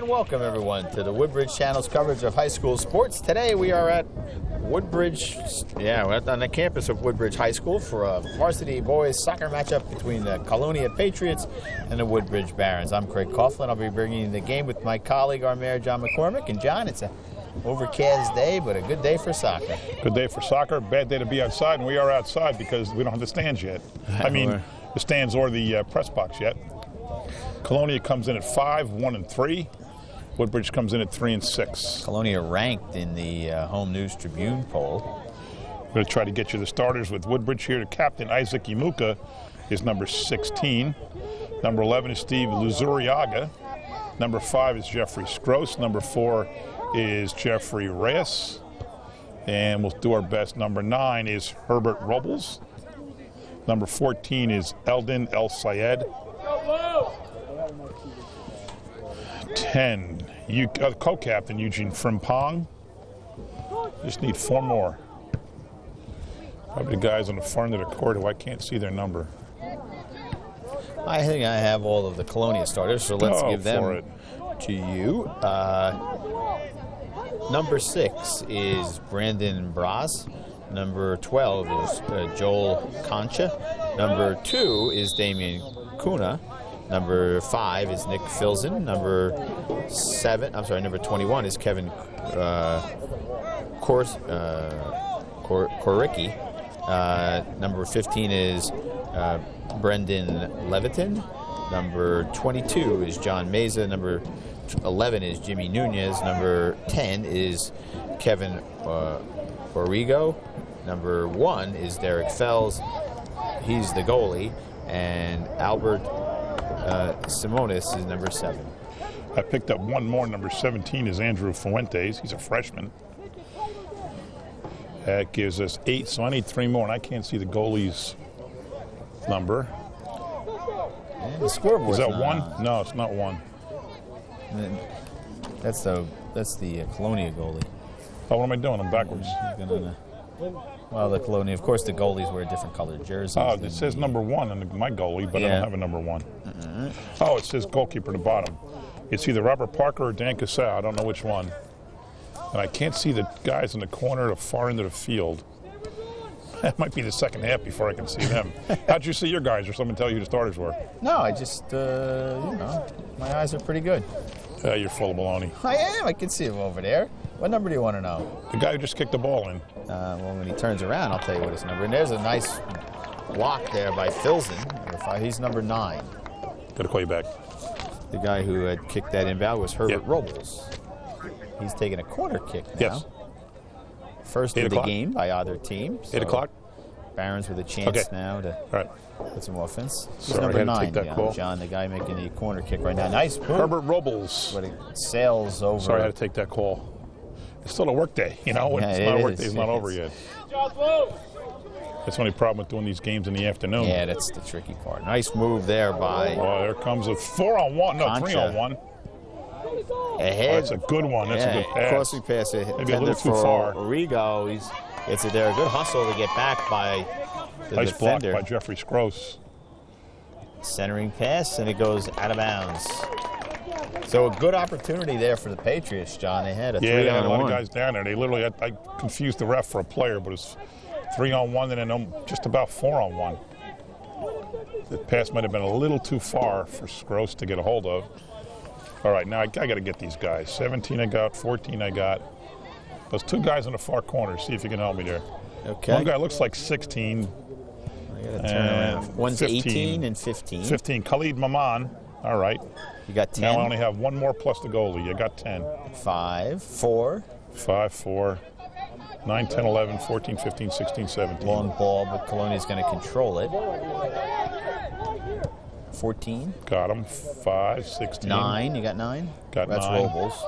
And welcome everyone to the Woodbridge channel's coverage of high school sports. Today we are at Woodbridge, we're on the campus of Woodbridge High School for a varsity boys soccer matchup between the Colonia Patriots and the Woodbridge Barons. I'm Craig Coughlin. I'll be bringing you the game with my colleague, our mayor, John McCormick. And John, it's an overcast day, but a good day for soccer. Good day for soccer, bad day to be outside, and we are outside because we don't have the stands yet. I mean, the stands or the press box yet. Colonia comes in at 5, 1, and 3. Woodbridge comes in at 3 and 6. Colonia ranked in the Home News Tribune poll. We're going to try to get you the starters with Woodbridge here. The captain, Isaac Imuka, is number 16. Number 11 is Steve Luzuriaga. Number 5 is Jeffrey Scroce. Number 4 is Jeffrey Reyes. And we'll do our best. Number 9 is Herbert Robles. Number 14 is Eldon El Sayed. 10, co-captain Eugene Frimpong. Just need 4 more. Probably the guys on the far end of the court who I can't see their number. I think I have all of the Colonia starters, so let's give them to you. Number 6 is Brandon Braz. Number 12 is Joel Concha. Number 2 is Damian Kuna. Number 5 is Nick Filzen. Number 21 is Kevin Koricki. Number 15 is Brendan Levitin. Number 22 is John Meza. Number 11 is Jimmy Nunez. Number 10 is Kevin Origo. Number 1 is Derek Fells. He's the goalie. And Albert Simonis is number 7. I picked up one more. Number 17 is Andrew Fuentes. He's a freshman. That gives us 8, so I need 3 more, and I can't see the goalie's number. And the scoreboard. Is that 1? No, it's not 1. That's the Colonia goalie. Oh, what am I doing? I'm backwards. Well, the Colonia, of course, the goalies wear different colored jerseys. Oh, it says number 1 on my goalie, but I don't have a number 1. Oh, it says goalkeeper at the bottom. It's either Robert Parker or Dan Cassell. I don't know which one. And I can't see the guys in the corner, the far end of the field. That might be the second half before I can see them. How'd you see your guys, or someone tell you who the starters were? No, I just, my eyes are pretty good. You're full of baloney. I am. I can see him over there. What number do you want to know? The guy who just kicked the ball in. Well, when he turns around, I'll tell you what his number. And there's a nice block there by Filzen. He's number 9. Got to call you back. The guy who had kicked that inbound was Herbert Robles. He's taking a corner kick now. Yes. First of the game by either team. So 8 o'clock. Barons with a chance now to put some offense. He's Sorry, number 9, take that call. John, the guy making the corner kick right now. Nice move. Herbert Robles. But it sails over. Sorry, I had to take that call. It's still a work day, you know. It's not a work day. It's not over yet. That's the only problem with doing these games in the afternoon. Yeah, that's the tricky part. Nice move there by. Oh, there comes a 4-on-1. No, 3-on-1. Ahead. Oh, that's a good one. That's a good pass. Crossing pass. Maybe a little too far. Origo, he gets it there. A good hustle to get back by the nice defender. Block by Jeffrey Scroce. Centering pass, and it goes out of bounds. So a good opportunity there for the Patriots, John. They had a 3-on-1. Yeah, they had a lot of guys down there. They literally had, I confused the ref for a player, but it's 3-on-1 and then just about 4-on-1. The pass might have been a little too far for Scroce to get a hold of. All right, now I got to get these guys. 17 I got, 14 I got. Those 2 guys in the far corner. See if you can help me there. Okay. One guy looks like 16. I got to turn around. One's 15. 18 and 15. 15. Khalid Maman. All right. You got 10. Now I only have 1 more plus the goalie. You got 10. 5, 4. 5, 4. 9, 10, 11, 14, 15, 16, 17. Long ball, but Colonia's going to control it. 14. Got him. 5, 16. 9. You got 9? Got 9. That's Robles.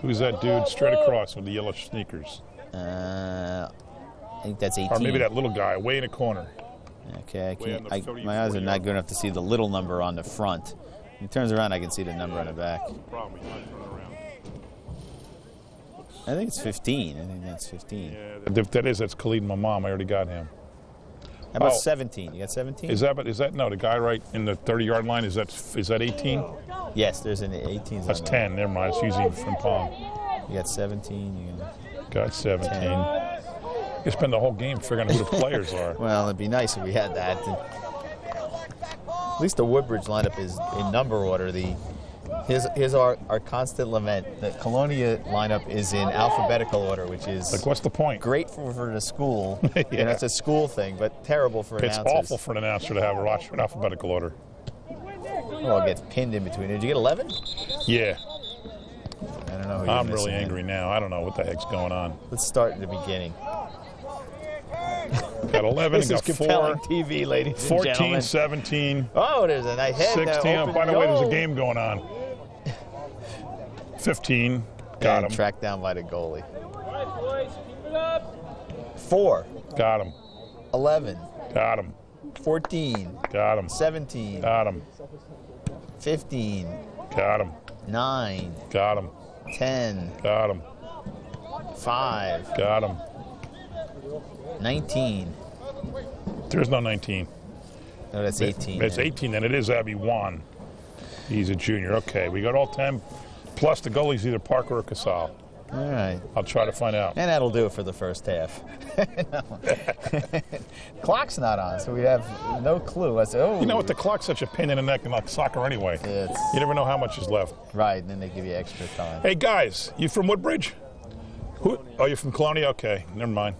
Who's that dude straight across with the yellow sneakers? I think that's 18. Or maybe that little guy way in the corner. Okay, my eyes are not good enough to see the little number on the front. When he turns around, I can see the number on the back. I think it's 15. I think that's 15. Yeah, if that is, that's Khalid Mamam. I already got him. How about 17? You got 17? Is that no, the guy right in the 30-yard line, is that 18? Yes, there's an 18. That's 10. Never mind. It's using Frimpong. You got 17. Got 17. 10. You spend the whole game figuring out who the players are. Well, it'd be nice if we had that. At least the Woodbridge lineup is in number order. Here's our constant lament. The Colonia lineup is in alphabetical order, which is like, what's the point? Great for the school. Yeah. It's a school thing, but terrible for announcers. It's awful for an announcer to have a roster in alphabetical order. Well, it gets pinned in between. Did you get 11? Yeah. I don't know. Who I'm really angry now. I don't know what the heck's going on. Let's start at the beginning. Got 11 This and is got compelling 4. TV, ladies and 14, gentlemen. 17. Oh, there's a nice head. 16. Oh, by the way, there's a game going on. 15. Got him. Tracked down by the goalie. 4. Got him. 11. Got him. 14. Got him. 17. Got him. 15. Got him. 9. Got him. 10. Got him. 5. Got him. 19. There's no 19. No, that's 18. It's 18, and it is Abby Wan. He's a junior. Okay, we got all 10. Plus the goalie's either Parker or Casal. All right. I'll try to find out. And that'll do it for the first half. Clock's not on, so we have no clue. You know what? The clock's such a pain in the neck in like soccer anyway. You never know how much is left. Right, and then they give you extra time. Hey, guys, you from Woodbridge? Who? Oh, you're from Colonia? Okay, never mind.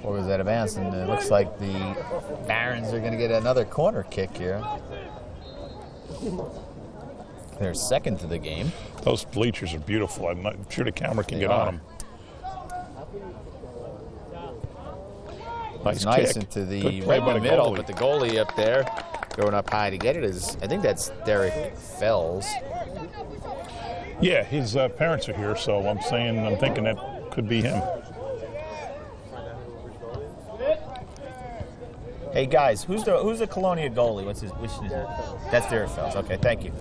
What was that bounce? And it looks like the Barons are going to get another corner kick here. They're second to the game. Those bleachers are beautiful. I'm not sure the camera can get on them. Nice kick. Into the play by the middle, goalie. but the goalie up there going up high to get it is, I think that's Derek Fells. Yeah, his parents are here, so I'm thinking that could be him. Hey guys, who's the Colonia goalie? Which is it? That's Derek Fells. Okay, thank you.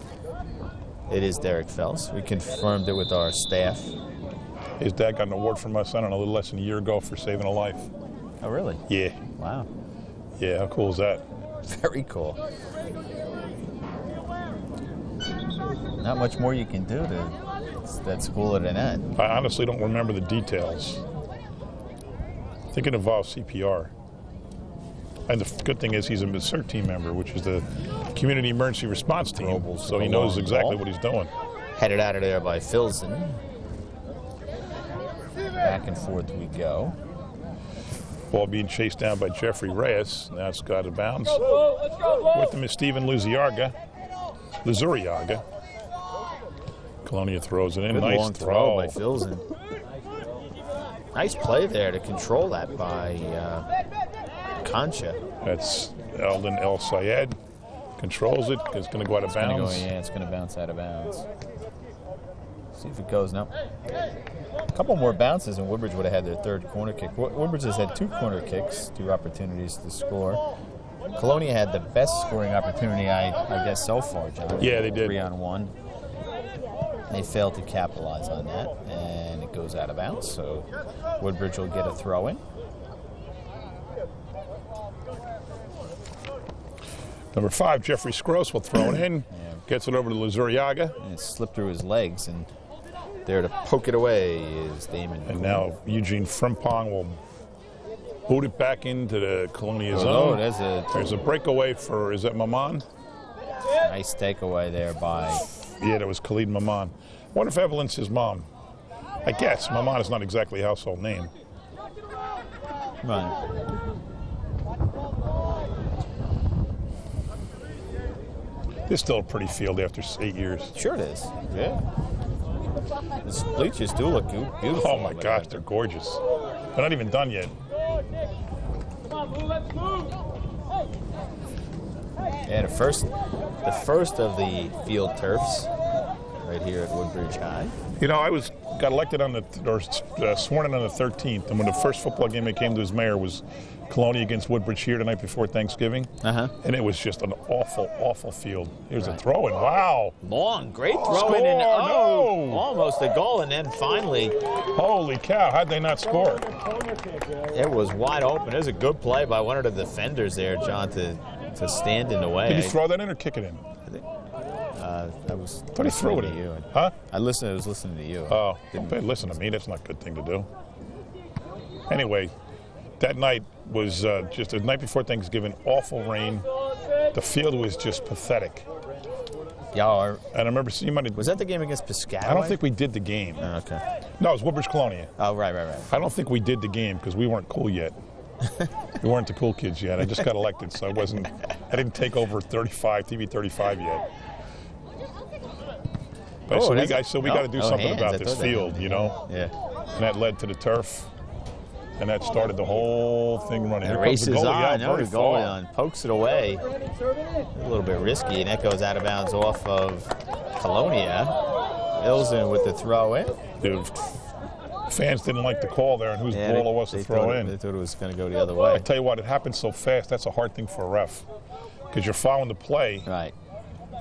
It is Derek Fells. We confirmed it with our staff. His dad got an award from us, I don't know, a little less than a year ago for saving a life. Oh, really? Yeah. Wow. Yeah, how cool is that? Very cool. Not much more you can do to that school than that. I honestly don't remember the details. I think it involves CPR. And the good thing is he's a CERT team member, which is the Community Emergency Response Team, so he knows exactly what he's doing. Headed out of there by Filson. Back and forth we go. Ball being chased down by Jeffrey Reyes. Now it's got out of bounds. With them is Steven Luzuriaga. Colonia throws it in. Good nice long throw by Filson. Nice play there to control that by Concha. That's Eldon El Sayed. Controls it. It's going to go out of bounds. It's going to bounce out of bounds. See if it goes. No. A couple more bounces and Woodbridge would have had their third corner kick. Woodbridge has had 2 corner kicks, 2 opportunities to score. Colonia had the best scoring opportunity, I guess, so far, John. Yeah, they did. 3-on-1. They failed to capitalize on that, and it goes out of bounds. So Woodbridge will get a throw in. Number 5, Jeffrey Scroce will throw it in. Gets it over to Luzuriaga. And it slipped through his legs, and there to poke it away is Damon. And now Eugene Frimpong will boot it back into the Colonia zone. Oh, there's a breakaway for, is that Maman? Nice takeaway there by... Yeah, that was Khalid Maman. Wonder if Evelyn's his mom. I guess. Maman is not exactly a household name. Right. It's still a pretty field after 8 years. Sure it is. Yeah. The bleachers do look beautiful. Oh my gosh, they're gorgeous. They're not even done yet. Yeah, the first of the field turfs right here at Woodbridge High. You know, I got elected on sworn in on the 13th, and when the first football game I came to as mayor was Colonia against Woodbridge here the night before Thanksgiving. And it was just an awful, awful field. Here's a throw in. Wow. Long, great throw in. And, almost a goal. And then finally. Holy cow, how'd they not score? It was wide open. It was a good play by one of the defenders there, John, to to stand in the way. Did he throw that in or kick it in? I was Thought he threw it to in. you. Huh? I was listening to you. Oh, don't listen to me. That's not a good thing to do. Anyway, that night was just the night before Thanksgiving. Awful rain. The field was just pathetic. Y'all And I remember was that the game against Piscataway? I don't think we did the game. Oh, okay. No, it was Woodbridge, Colonia. Oh, right. I don't think we did the game because we weren't cool yet. We weren't the cool kids yet. I just got elected, so I didn't take over TV 35 yet. But so we got to do something about this field, you know? Yeah. And that led to the turf. And that started the whole thing running. The race is on. No, the goalie on. Pokes it away. A little bit risky, and that goes out of bounds off of Colonia. Ilsen with the throw in. Dude, fans didn't like the call there and whose ball it was to throw in. They thought it was going to go the other way. I tell you what, it happened so fast, that's a hard thing for a ref. Because you're following the play. Right.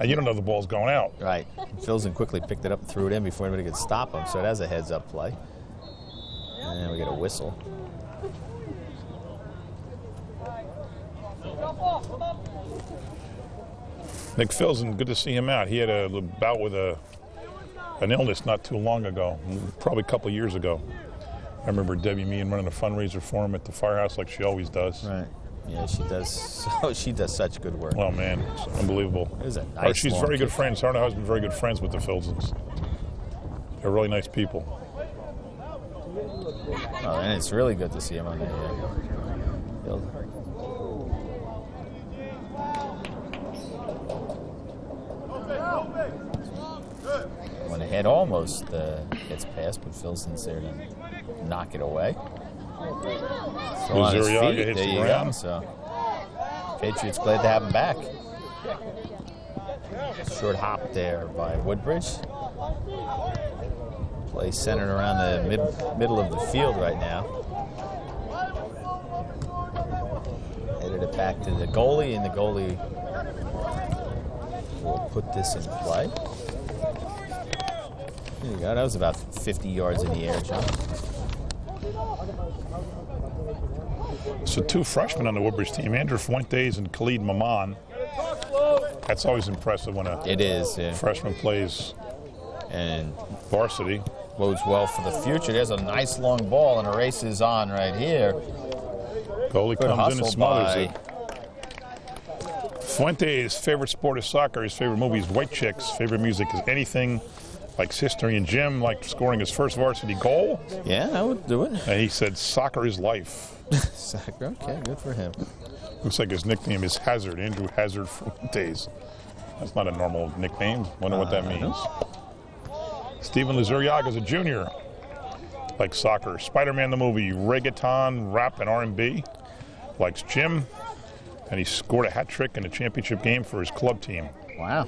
And you don't know the ball's going out. Right. Filson quickly picked it up and threw it in before anybody could stop him, so it has a heads-up play. And then we get a whistle. Nick Filson, good to see him out. He had a bout with an illness not too long ago, probably a couple of years ago. I remember Debbie Meehan running a fundraiser for him at the firehouse like she always does. Right. Yeah, she does. She does such good work. Oh man, it's unbelievable. It is a nice she's very good friends. Her and her husband very good friends with the Filsons. They're really nice people. Oh, and it's really good to see him on the field. Went ahead, almost gets past, but Filson's there to knock it away. Luzuriaga hits the ground. So Patriots glad to have him back. Short hop there by Woodbridge. Play centered around the middle of the field right now. Headed it back to the goalie, and the goalie will put this in play. There you go. That was about 50 yards in the air, John. So two freshmen on the Woodbridge team, Andrew Fuentes and Khalid Maman. That's always impressive when a freshman plays and varsity. Bodes well for the future. There's a nice long ball, and a race is on right here. Goalie comes in and smothers it. Fuentes' favorite sport is soccer. His favorite movie is White Chicks. Favorite music is anything. Likes history and gym. Liked scoring his first varsity goal. Yeah, I would do it. And he said, "Soccer is life." Soccer, okay, good for him. Looks like his nickname is Hazard, Andrew Hazard Fuentes. That's not a normal nickname. Wonder what that means. Stephen Luzuriaga is a junior. Likes soccer. Spider-Man the movie, reggaeton, rap, and R&B. Likes gym. And he scored a hat trick in a championship game for his club team. Wow.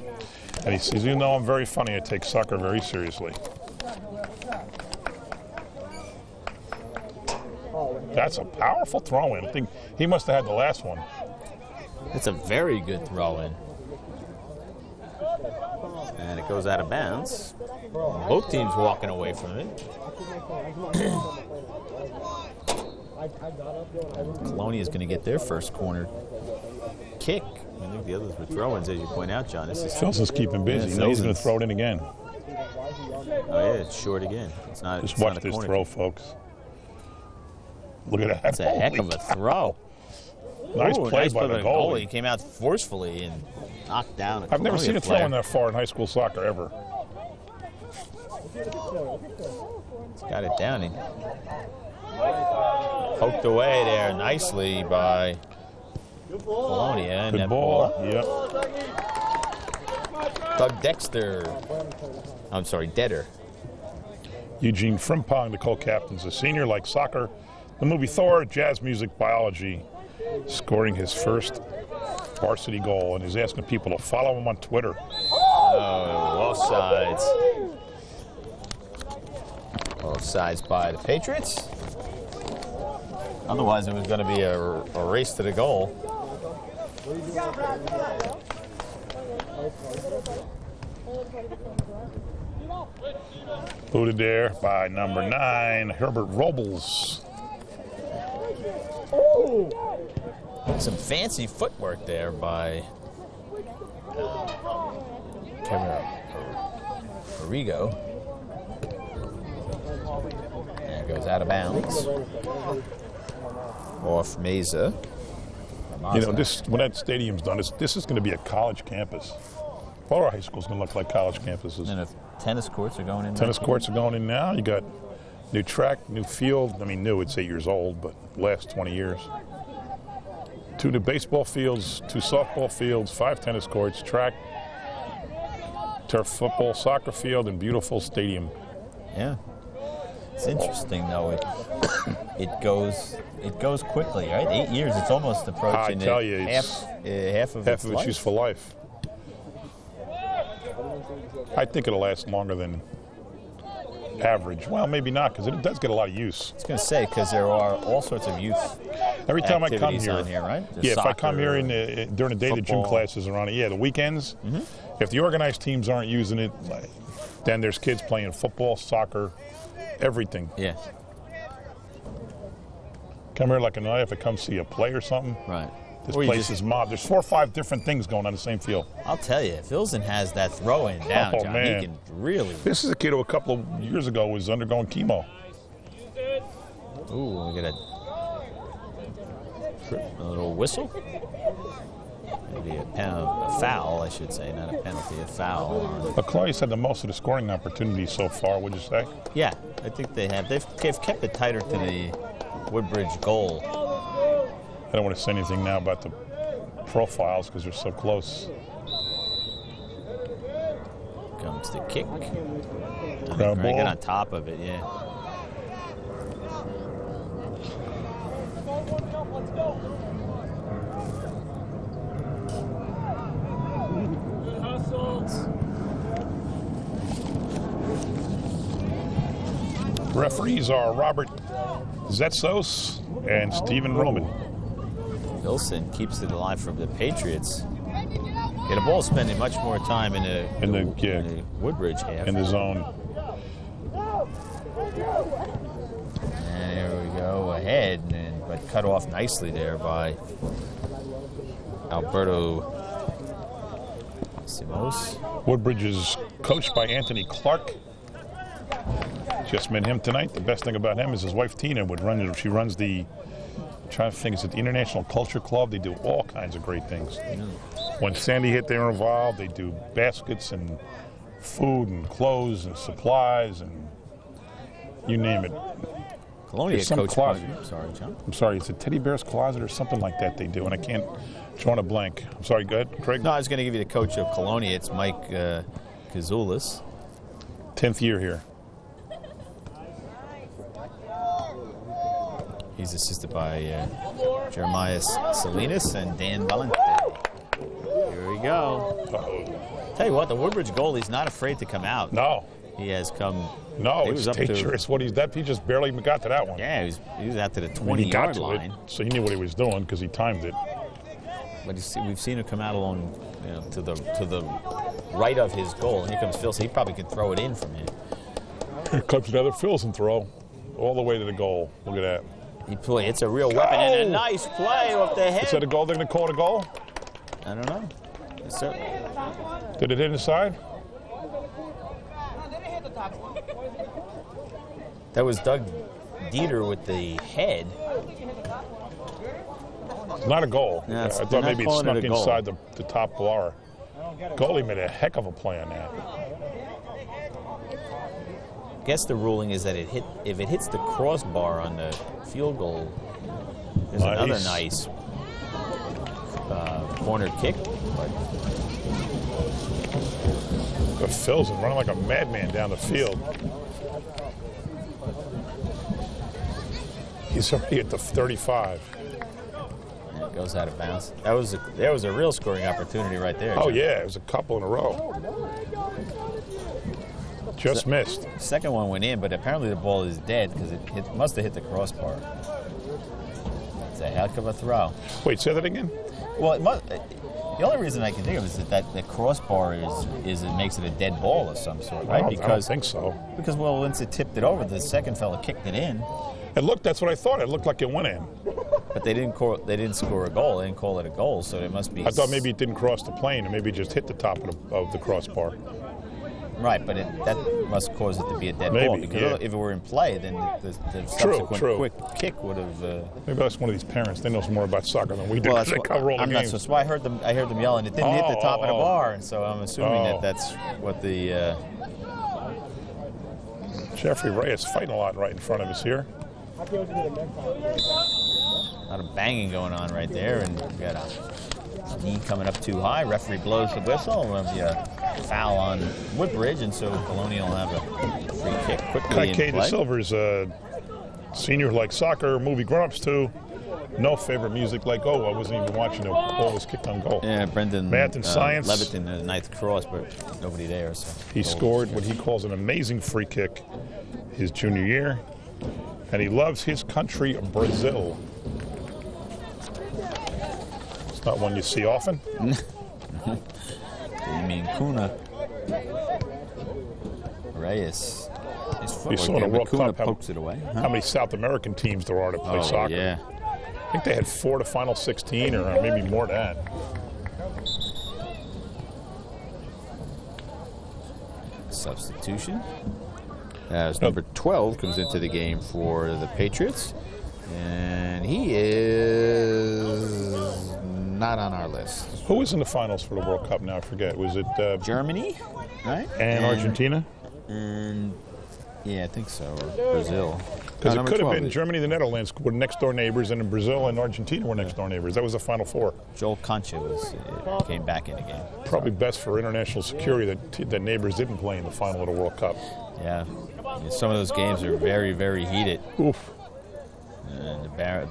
And he says, "You know, I'm very funny. I take soccer very seriously." That's a powerful throw-in. I think he must have had the last one. It's a very good throw-in. And it goes out of bounds. Both teams walking away from it. Colonia is going to get their first corner kick. I think the others were throw-ins, as you point out, John. Filson's keeping busy. Yeah, he's going to throw it in again. Oh, yeah, it's short again. It's not. Just watch this throw, folks. Look at that. That's a heck of a throw. Nice play by the goalie. He came out forcefully and knocked down a I've never seen a throw in player. that far in high school soccer, ever. He's got it down. He poked away there nicely by Colonia. Good ball. Yep. Doug Dexter. I'm sorry, Detter. Eugene Frimpong, the co-captain's a senior, like soccer, the movie Thor, jazz music, biology, scoring his first varsity goal, and he's asking people to follow him on Twitter. Oh, offsides. Offsides by the Patriots. Otherwise, it was going to be a race to the goal. Booted there by number 9, Herbert Robles. Some fancy footwork there by Kevin Arrigo. And it goes out of bounds. Off Meza. You know, when that stadium's done, this is going to be a college campus. All our high schools going to look like college campuses. And if tennis courts are going in. Tennis courts are going in now. You got new track, new field. I mean, new, it's 8 years old, but last 20 years. 2 new baseball fields, 2 softball fields, 5 tennis courts, track, turf football, soccer field, and beautiful stadium. Yeah. It's interesting, though. It goes quickly, right? 8 years. It's almost approaching. I tell you, half of its useful life. I think it'll last longer than average. Well, maybe not, because it does get a lot of use. I was going to say, because there are all sorts of youth. Every time I come here, on here, right? If I come here during the day, football. The gym classes are on it. Yeah, the weekends. Mm-hmm. If the organized teams aren't using it, then there's kids playing football, soccer, everything. Yeah. Come here like a night if I come see a play or something. Right. This place is mobbed. There's 4 or 5 different things going on the same field. I'll tell you, if Ilsen has that throw-in down, John, man. he can really. This is a kid who a couple of years ago was undergoing chemo. Ooh, we got a little whistle. Maybe a foul, I should say, not a penalty, a foul. Colonia's had the most of the scoring opportunities so far, would you say? Yeah, I think they have. They've kept it tighter to the Woodbridge goal. I don't want to say anything now about the profiles because they're so close. Comes the kick. Ground ball. Get on top of it, yeah. Referees are Robert Zetsos and Stephen Roman. Ilsen keeps it alive for the Patriots. Yeah, the ball's spending much more time in the Woodbridge half. In the zone. And there we go, ahead, but cut off nicely there by Alberto Simos. Woodbridge is coached by Anthony Clark. Just met him tonight. The best thing about him is his wife Tina she runs the, I'm trying to think, is it the International Culture Club? They do all kinds of great things. When Sandy hit, they were involved. They do baskets and food and clothes and supplies and you name it. Colonia some closet. Sorry, John. I'm sorry, it's a teddy bear's closet or something like that they do, and I can't draw a blank. I'm sorry, go ahead, Craig. No, I was going to give you the coach of Colonia. It's Mike Kazoulis. 10th year here. He's assisted by Jeremiah Salinas and Dan Valente. Here we go. Tell you what, the Woodbridge goalie's not afraid to come out. No. He has come. No, it's dangerous. He just barely just got to that one. Yeah, he was out to the 20-yard line. So he knew what he was doing because he timed it. But we've seen him come out along, to the right of his goal. And here comes Phil, so he probably could throw it in from here. Here comes another Philson throw, all the way to the goal. Look at that. It's a real weapon and a nice play off the head. Is that a goal? They're going to call it a goal? I don't know. Did it hit inside? That was Doug Dieter with the head. It's not a goal. No, I thought maybe it snuck inside the top bar. Goalie made a heck of a play on that. I guess the ruling is that if it hits the crossbar on the field goal, there's another nice corner kick. But Phil's running like a madman down the field. He's already at the 35. And it goes out of bounds. There was a real scoring opportunity right there. Oh, yeah, it was a couple in a row. Just missed. Second one went in, but apparently the ball is dead because it must have hit the crossbar. It's a heck of a throw. Wait, say that again? Well, the only reason I can think of is that the crossbar is it makes it a dead ball of some sort, right? I don't think so. Because, once it tipped it over, the second fella kicked it in. That's what I thought. It looked like it went in. But they didn't score a goal. They didn't call it a goal, so it must be. I thought maybe it didn't cross the plane, and maybe it just hit the top of the crossbar. Right, but that must cause it to be a dead ball, because if it were in play, then the subsequent quick kick would have. Maybe that's one of these parents. They know more about soccer than we do. Well, they cover all the games. Not so I heard them yelling. It didn't hit the top of the bar, and so I'm assuming that's what the. Jeffrey Reyes fighting a lot right in front of us here. A lot of banging going on right there, and we got a knee coming up too high. Referee blows the whistle, and there'll be a foul on Woodbridge, and so Colonia will have a free kick quickly in play. De Silver's a senior who likes soccer, movie grown-ups too. No favorite music like, I wasn't even watching the ball was kicked on goal. Yeah, Brendan Math and Science. Leviton, the ninth cross, but nobody there. So he scored what he calls an amazing free kick his junior year, and he loves his country, Brazil. It's not one you see often. You mean Kuna? Reyes. You saw in the World Cup pokes it away. How many South American teams there are to play soccer. Yeah. I think they had 4 to final 16, or maybe more than that. Substitution. As number 12 comes into the game for the Patriots. And he is not on our list. Who was in the finals for the World Cup now? I forget. Was it Germany, right? And Argentina? And yeah, I think so. Or Brazil. Because it could have been Germany, the Netherlands were next door neighbors, and Brazil and Argentina were next door neighbors. That was the Final Four. Joel Concha came back in the game. Probably best for international security that neighbors didn't play in the final of the World Cup. Yeah. Some of those games are very, very heated. Oof. And the Barron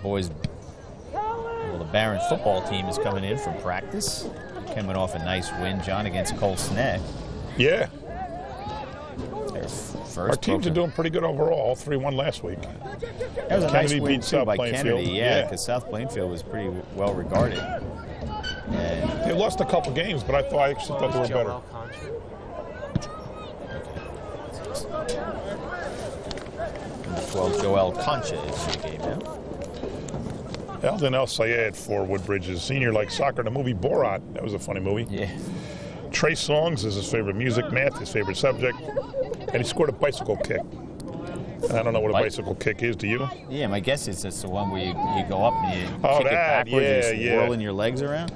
football team is coming in from practice. Coming off a nice win, John, against Cole Snett. Yeah. Our teams are doing pretty good overall. All 3-1 last week. That was a Kennedy nice win beat South by Plainfield. Kennedy, yeah, because South Plainfield was pretty well regarded. They lost a couple games, but I actually thought they were better. Number 12, Joel Concha is in the game now. Eldon El Sayed for Woodbridge's senior likes soccer. The movie Borat. That was a funny movie. Yeah. Trey Songs is his favorite music. Math, his favorite subject. And he scored a bicycle kick. And I don't know what a bicycle kick is. Do you? Yeah, my guess is it's the one where you go up and you kick it backwards and whirling your legs around.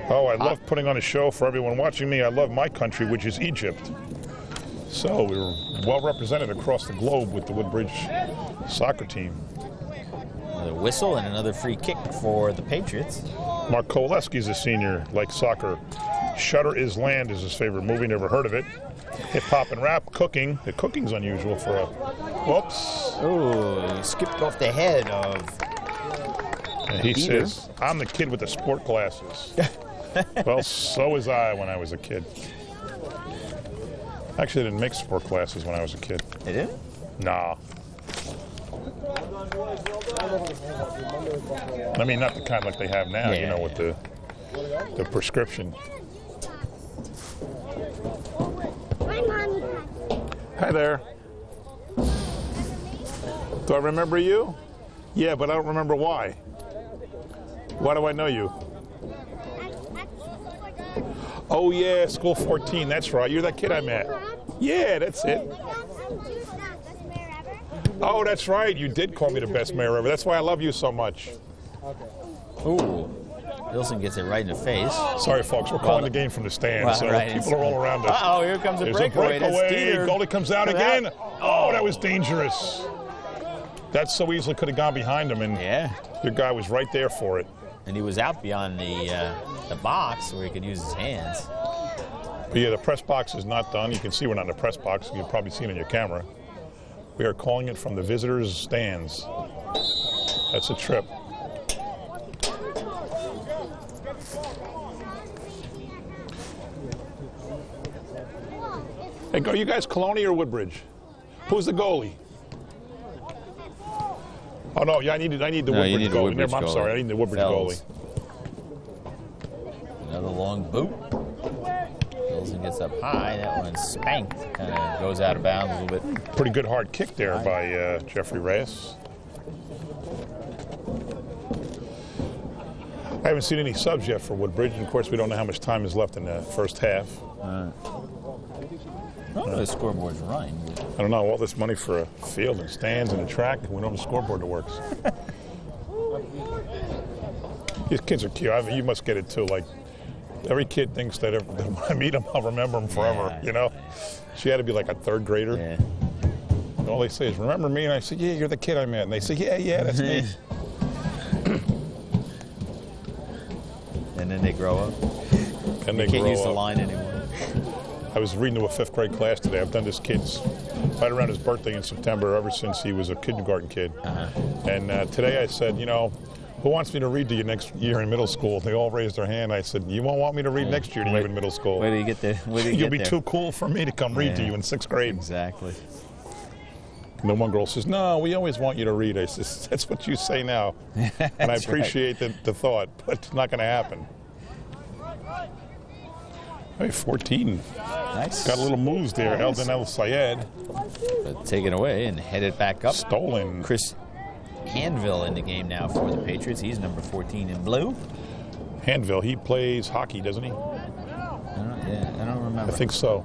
Oh, I love putting on a show for everyone watching me. I love my country, which is Egypt. So we were well represented across the globe with the Woodbridge soccer team. Another whistle and another free kick for the Patriots. Mark Kowaleski's a senior, likes soccer. Shutter is Land is his favorite movie, never heard of it. Hip hop and rap, cooking. The cooking's unusual for a. Whoops. Oh, he skipped off the head of. And he says, I'm the kid with the sport glasses. Well, so was I when I was a kid. Actually, they didn't make sport glasses when I was a kid. They didn't? Nah. I mean, not the kind like they have now, with the prescription. Hi there. Do I remember you? Yeah, but I don't remember why. Why do I know you? Oh, yeah, School 14. That's right. You're that kid I met. Yeah, that's it. Oh, that's right. You did call me the best mayor ever. That's why I love you so much. Ooh. Wilson gets it right in the face. Sorry, folks. We're calling the game from the stands, so people are all around us. Uh-oh, here comes a breakaway. Goalie comes out again. Oh, that was dangerous. That so easily could have gone behind him, and your guy was right there for it. And he was out beyond the box where he could use his hands. But yeah, the press box is not done. You can see we're not in the press box. You've probably seen it on your camera. We are calling it from the visitors' stands. That's a trip. Hey, are you guys Colonia or Woodbridge? Who's the goalie? Oh no, yeah, I need the Woodbridge goalie. I'm sorry, I need the Woodbridge goalie. Another long boot. Wilson gets up high. That one's spanked. Kind of goes out of bounds a little bit. Pretty good hard kick there by Jeffrey Reyes. I haven't seen any subs yet for Woodbridge, and of course we don't know how much time is left in the first half. I don't know the scoreboard's running. I don't know, all this money for a field and stands and a track, and we don't have a scoreboard that works. These kids are cute. I mean, you must get it too. Like, every kid thinks that when I meet them, I'll remember them forever, Yeah, you know? She had to be like a third grader. Yeah. And all they say is, remember me? And I say, yeah, you're the kid I met. And they say, yeah, that's me. And then they grow up. And They they can't grow use the up. line anymore. I was reading to a 5th grade class today. I've done this kid's right around his birthday in September ever since he was a kindergarten kid. And today I said, you know, who wants me to read to you next year in middle school? They all raised their hand. I said, you won't want me to read next year to you in middle school. Where do you get there? You'll be too cool for me to come read to you in 6th grade. Exactly. And the one girl says, no, we always want you to read. I says, that's what you say now. And I appreciate the thought, but it's not going to happen. Hey, 14. Nice. Got a little moves there. Eldon El Sayed. But taken away and headed back up. Stolen. Chris Hanville in the game now for the Patriots. He's number 14 in blue. Hanville, he plays hockey, doesn't he? I don't remember. I think so.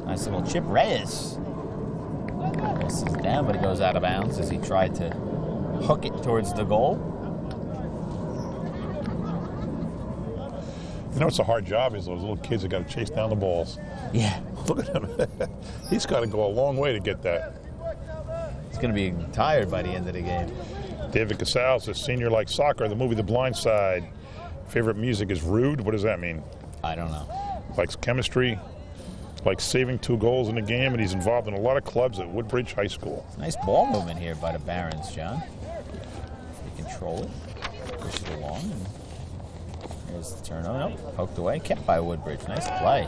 Nice little chip. Reyes. This is down, but it goes out of bounds as he tried to hook it towards the goal. You know, it's a hard job is those little kids that got to chase down the balls. Yeah. Look at him. He's got to go a long way to get that. He's going to be tired by the end of the game. David Casal says, senior like soccer, the movie The Blind Side. Favorite music is Rude. What does that mean? I don't know. Likes chemistry, likes saving 2 goals in the game, and he's involved in a lot of clubs at Woodbridge High School. Nice ball movement here by the Barons, John. They control it. Push it along. And there's the turn. Oh, no. Poked away. Kept by Woodbridge. Nice play.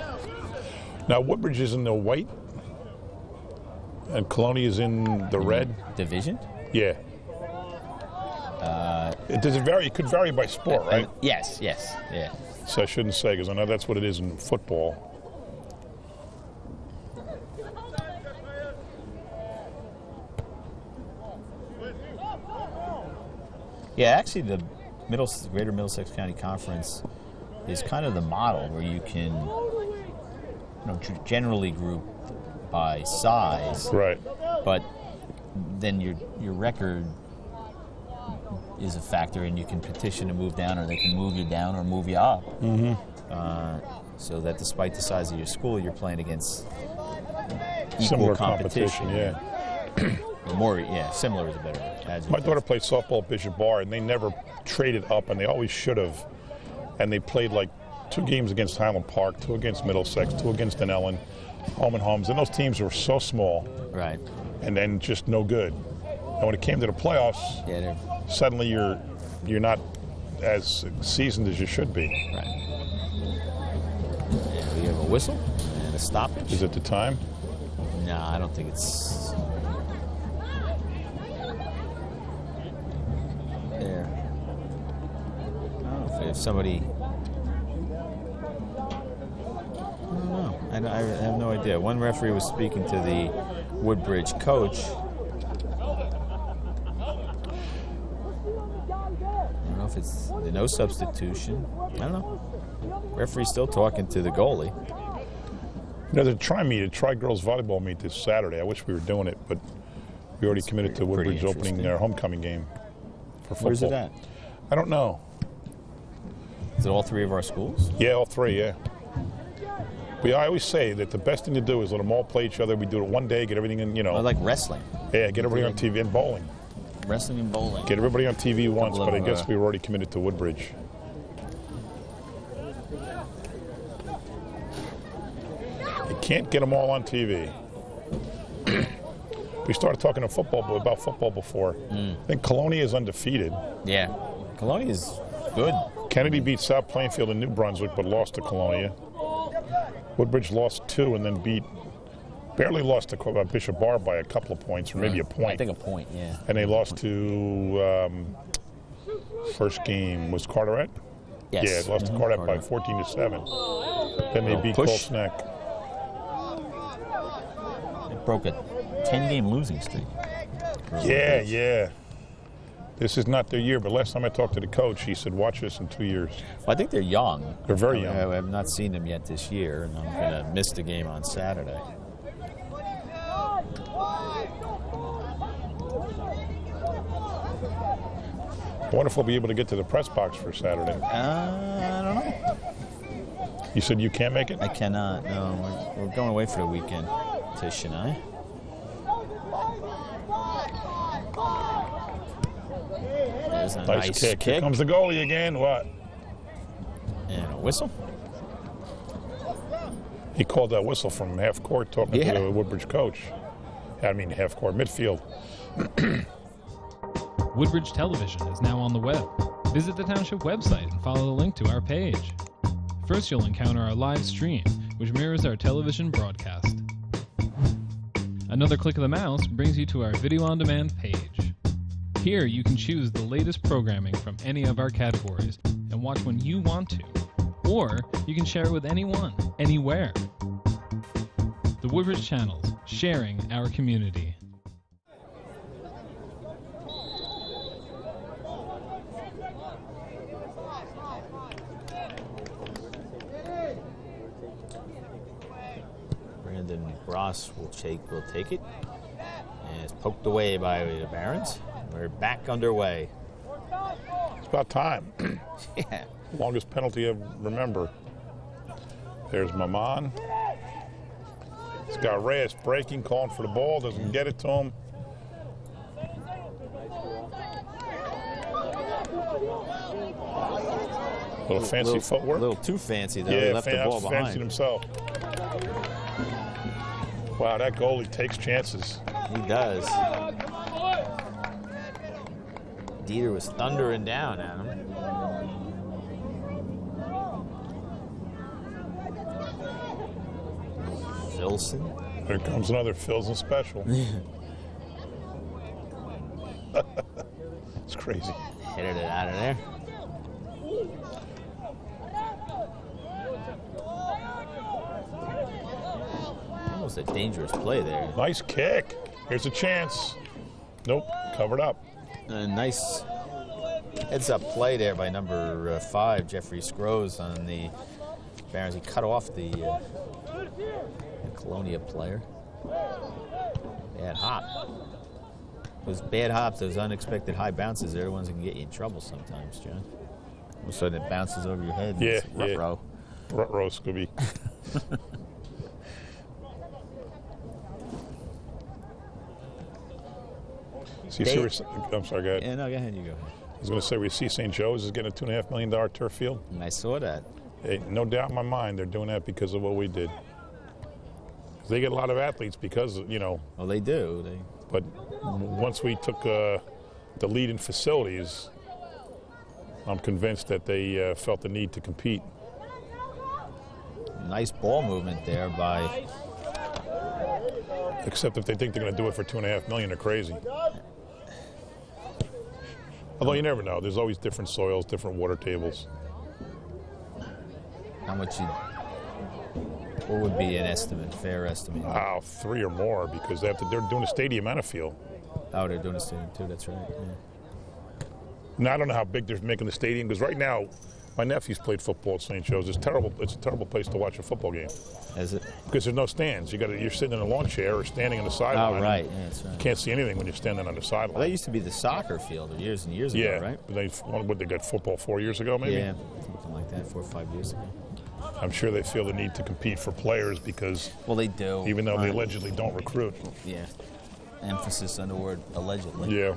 Now, Woodbridge is in the white, and Colonia is in the red. Division? Yeah. Does it vary? It could vary by sport, right? Yes, yeah. So I shouldn't say, because I know that's what it is in football. Yeah, actually, the Greater Middlesex County Conference is kind of the model where you can, generally group by size. Right. But then your record is a factor, and you can petition to move down, or they can move you down or move you up. So that despite the size of your school, you're playing against equal Similar competition. yeah. More, similar is a better adjective. My daughter played softball at Bishop Bar, and they never traded up, and they always should have. And they played like 2 games against Highland Park, 2 against Middlesex, 2 against Denellen, home and homes. And those teams were so small. Right. And then just no good. And when it came to the playoffs, suddenly you're not as seasoned as you should be. Right. And we have a whistle and a stoppage. Is it the time? No, I don't think it's there. I don't know if somebody. I don't know. I have no idea. One referee was speaking to the Woodbridge coach. I don't know if it's no substitution. I don't know. Referee's still talking to the goalie. There's a tri girls volleyball meet this Saturday. I wish we were doing it, but we already committed to Woodbridge opening their homecoming game for football. Where's it at? I don't know. Is it all 3 of our schools? Yeah, all 3, yeah. I always say that the best thing to do is let them all play each other. We do it one day, get everything in, I like wrestling. Yeah, get everybody on TV, and bowling. Wrestling and bowling. Get everybody on TV once, but I guess we were already committed to Woodbridge. You can't get them all on TV. We started talking about football before. I think Colonia is undefeated. Yeah. Colonia is good. Kennedy beat South Plainfield in New Brunswick, but lost to Colonia. Woodbridge lost 2 and then barely lost to Bishop Bar by a couple of points, or maybe a point. I think a point, yeah. And they lost to, first game was Carteret? Yes. Yeah, lost to Carteret by 14-7. Then they beat Colts Neck. It broke a 10-game losing streak. Yeah. This is not their year, but last time I talked to the coach, he said, watch this in 2 years. Well, I think they're young. They're very young. I have not seen them yet this year, and I'm going to miss the game on Saturday. I wonder if we'll be able to get to the press box for Saturday. I don't know. You said you can't make it? I cannot, no. We're going away for the weekend, Tish and I. There's a nice kick. Here comes the goalie again. What? And a whistle. He called that whistle from half court talking to the Woodbridge coach. I mean, half court, midfield. Woodbridge Television is now on the web. Visit the township website and follow the link to our page. First, you'll encounter our live stream, which mirrors our television broadcast. Another click of the mouse brings you to our video on demand page. Here, you can choose the latest programming from any of our categories and watch when you want to. Or you can share it with anyone, anywhere. The Woodbridge Channels, sharing our community. Brandon Ross will take it. And it's poked away by the Barons. We're back underway. It's about time. Yeah. Longest penalty I remember. There's Maman. He's got Reyes breaking, calling for the ball, doesn't get it to him. Little fancy footwork. A little too fancy, though. Yeah, he left the ball behind. fancied himself. Wow, that goalie takes chances. He does. Dieter was thundering down at him. Filson. Here comes another Filson special. It's crazy. Hit it out of there. Almost a dangerous play there. Nice kick. Here's a chance. Nope, covered up. A nice heads-up play there by number 5, Jeffrey Scrose, on the Barons. He cut off the Colonia player. Bad hop. Those bad hops, those unexpected high bounces, they're the ones that can get you in trouble sometimes, John. All of a sudden it bounces over your head. Yeah, it's ruh-roh. Ruh-roh, Scooby. I'm sorry, go ahead. Yeah, no, go ahead, you go. I was going to say, we see St. Joe's is getting a $2.5 million turf field. And I saw that. Hey, no doubt in my mind they're doing that because of what we did. They get a lot of athletes because, you know. Well, they do. But once we took the lead in facilities, I'm convinced that they felt the need to compete. Nice ball movement there by... Except if they think they're going to do it for $2.5 million, they're crazy. Although you never know. There's always different soils, different water tables. How much what would be an estimate, fair estimate? Wow, 3 or more, because they're doing a stadium and a field. Oh, they're doing a stadium too, that's right. Yeah. Now, I don't know how big they're making the stadium, because right now, my nephew's played football at St. Joe's. It's terrible. It's a terrible place to watch a football game. Is it? Because there's no stands. You're sitting in a lawn chair or standing on the sideline. Oh, right. Yeah, that's right. You can't see anything when you're standing on the sideline. Well, that used to be the soccer field years and years ago, right? Yeah. They got football 4 years ago, maybe? Yeah, something like that, 4 or 5 years ago. I'm sure they feel the need to compete for players because... Well, they do. Even though they allegedly don't recruit. Yeah. Emphasis on the word allegedly. Yeah.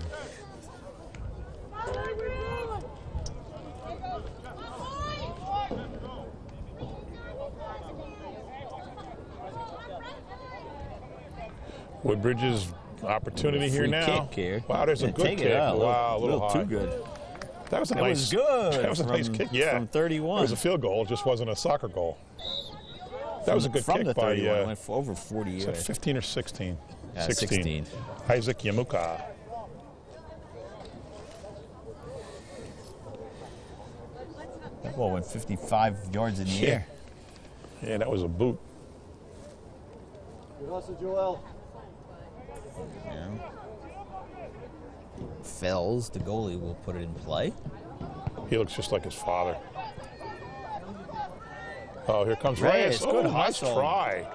Woodbridge's opportunity here now. Kick here. Wow, there's a good kick. Wow, a little high. Too good. That was a That was good. That was a nice kick. Yeah, from 31. It was a field goal. It just wasn't a soccer goal. That was a good from kick the 31, by went for over 40 years. 15 or 16. 16. Isaac Yamuka. That ball went 55 yards in the air. Yeah, that was a boot. Yeah. Fells, the goalie, will put it in play. He looks just like his father. Oh, here comes Reyes. Reyes. Oh, Good nice hustle. try.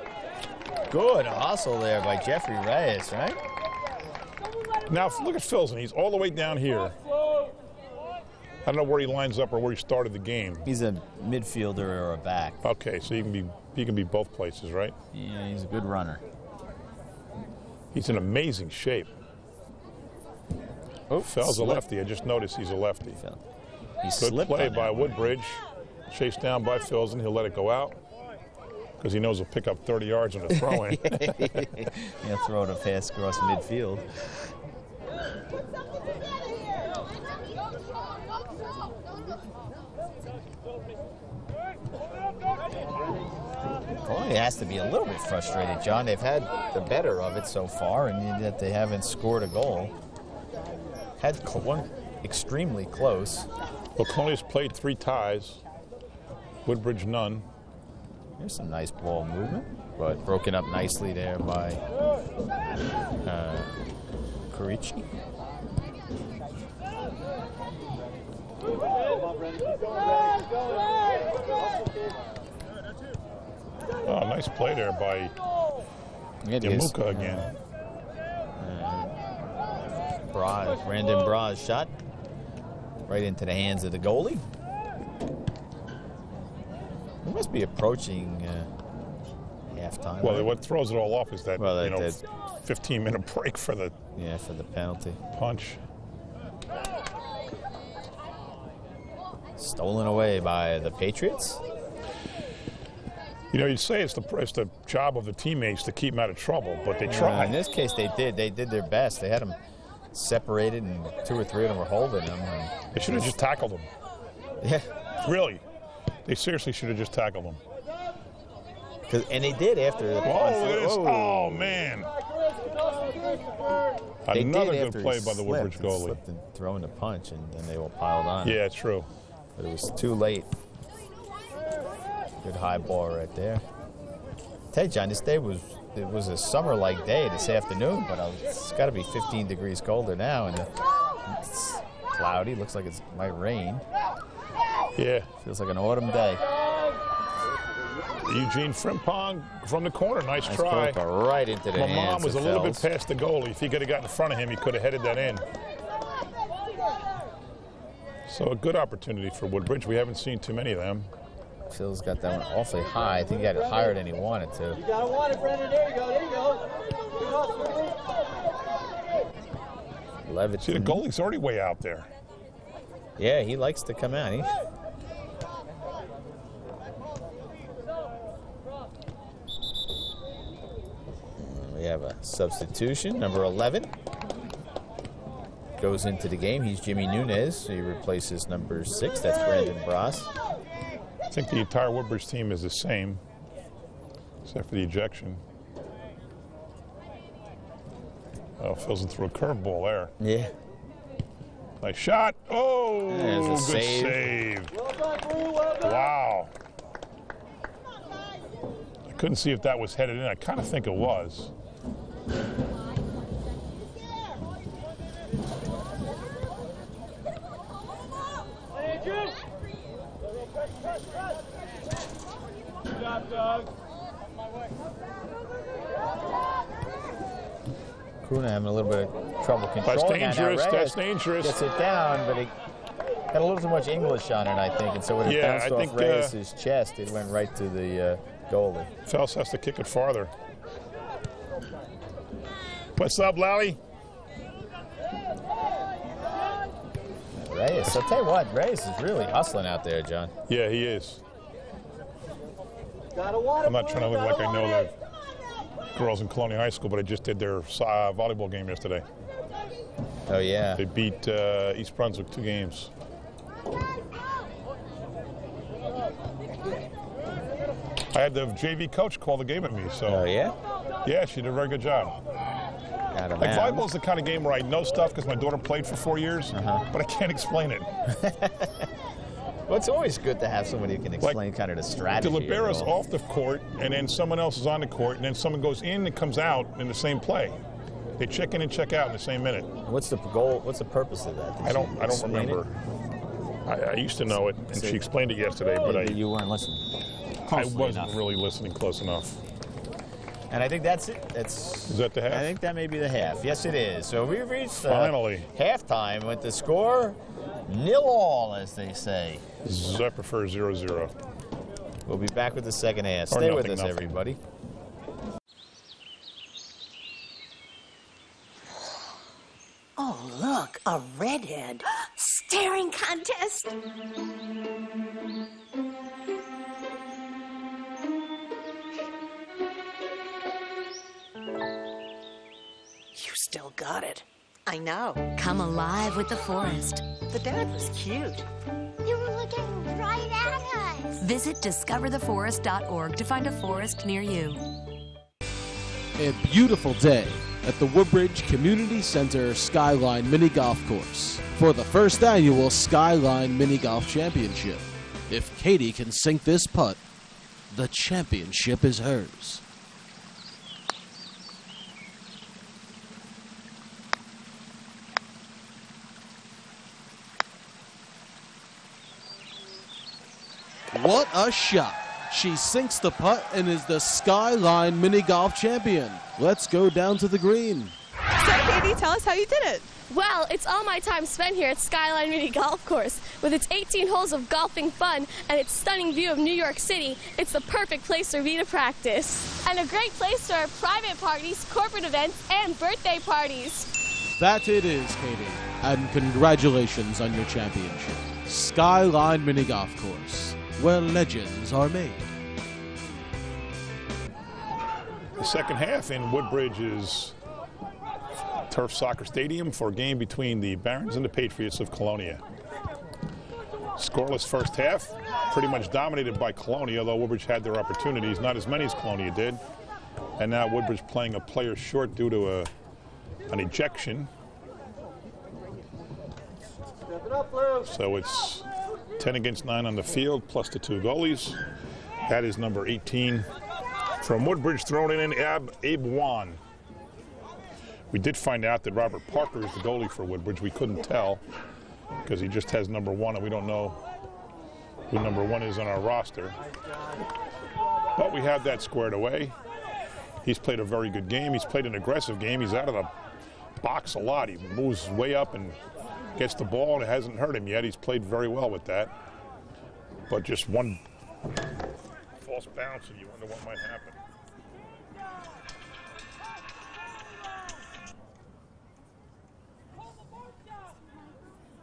Good hustle there by Jeffrey Reyes, right? Now look at Filson. He's all the way down here. I don't know where he lines up or where he started the game. He's a midfielder or a back. Okay, so he can be both places, right? Yeah, he's a good runner. He's in amazing shape. Oh, Fell's a lefty. I just noticed he's a lefty. He's Good play by Woodbridge. Chased down by Filson. He'll let it go out because he knows he'll pick up 30 yards on a throw-in. He'll throw it a pass across midfield. Colonia has to be a little bit frustrated, John. They've had the better of it so far, and yet they haven't scored a goal. Had one extremely close. Well, Colonia's played 3 ties. Woodbridge none. Here's some nice ball movement, but broken up nicely there by Carici. Oh, nice play there by Yamuka again. Brandon Braz shot right into the hands of the goalie. We must be approaching halftime. Well, right? what throws it all off is that, Well, 15-minute break for the for the penalty. punch. Stolen away by the Patriots. You know, you'd say it's the job of the teammates to keep them out of trouble, but they tried. In this case, they did. They did their best. They had them separated, and 2 or 3 of them were holding them. They should have just tackled them. Yeah. Really. They seriously should have just tackled them. And they did after the Look at this. Oh, man. Another good play by the Woodbridge goalie. Slipped and throwing the punch, and then they all piled on. Yeah, true. But it was too late. Good high ball right there. Tell you, John, it was a summer-like day this afternoon, but it's got to be 15 degrees colder now, and it's cloudy. Looks like it might rain. Yeah. Feels like an autumn day. Eugene Frimpong from the corner. Nice try. Right into the hands. Lamont was a little bit Fells. past the goalie. If he could have got in front of him, he could have headed that in. So a good opportunity for Woodbridge. We haven't seen too many of them. Phil's got that one awfully high. I think he got it higher than he wanted to. You gotta want it, Brendan. There you go. There you go. Levitt. See, the goalie's already way out there. Yeah, he likes to come out. We have a substitution. Number 11 goes into the game. He's Jimmy Nunez. He replaces number 6. That's Brandon Braz. I think the entire Woodbridge team is the same, except for the ejection. Oh, Filson threw a curveball there. Yeah. Nice shot. Oh, There's a good save. save. Wow. I couldn't see if that was headed in. I kind of think it was. Good job, Doug. Kuna having a little bit of trouble controlling. That's that. dangerous. Now, That's dangerous. Gets it down, but he had a little too much English on it, I think, and so when it bounced off Reyes' chest, it went right to the goalie. Fels has to kick it farther. What's up, Lally? Reyes. So I'll tell you what, Reyes is really hustling out there, John. Yeah, he is. I'm I'm not trying to look like I know the girls in Colonia High School, but I just did their volleyball game yesterday. Oh, yeah. They beat East Brunswick 2 games. I had the JV coach call the game at me, so. Oh, yeah? Yeah, she did a very good job. Out of Like, bounds. volleyball's the kind of game where I know stuff because my daughter played for 4 years, but I can't explain it. Well, it's always good to have somebody who can explain kind of the strategy. The libero's of it all. off the court, and then someone else is on the court, and then someone goes in and comes out in the same play. They check in and check out in the same minute. What's the goal? What's the purpose of that? I don't remember. I used to know it, and she explained it yesterday, but you weren't listening. I wasn't really listening close enough. And I think that's it. Is that the half? I think that may be the half. Yes, it is. So we've reached finally halftime with the score 0-0, as they say. I prefer 0-0. We'll be back with the second half. Stay with us, everybody. Oh, look, a redhead. Staring contest. You still got it. I know. Come alive with the forest. The dad was cute. You were looking right at us. Visit discovertheforest.org to find a forest near you. A beautiful day at the Woodbridge Community Center Skyline Mini Golf Course for the first annual Skyline Mini Golf Championship. If Katie can sink this putt, the championship is hers. What a shot! She sinks the putt and is the Skyline Mini Golf Champion. Let's go down to the green. So, Katie, tell us how you did it. Well, it's all my time spent here at Skyline Mini Golf Course. With its 18 holes of golfing fun and its stunning view of New York City, it's the perfect place for me to practice. And a great place for private parties, corporate events, and birthday parties. That it is, Katie. And congratulations on your championship. Skyline Mini Golf Course, where legends are made. The second half in Woodbridge's Turf Soccer Stadium for a game between the Barons and the Patriots of Colonia. Scoreless first half, pretty much dominated by Colonia, although Woodbridge had their opportunities, not as many as Colonia did. And now Woodbridge playing a player short due to an ejection. So it's 10 against 9 on the field, plus the 2 goalies. That is number 18 from Woodbridge, thrown in Abe Wan. We did find out that Robert Parker is the goalie for Woodbridge. We couldn't tell because he just has number 1, and we don't know who number 1 is on our roster. But we have that squared away. He's played a very good game. He's played an aggressive game. He's out of the box a lot. He moves way up and gets the ball, and it hasn't hurt him yet. He's played very well with that. But just one false bounce, and you wonder what might happen.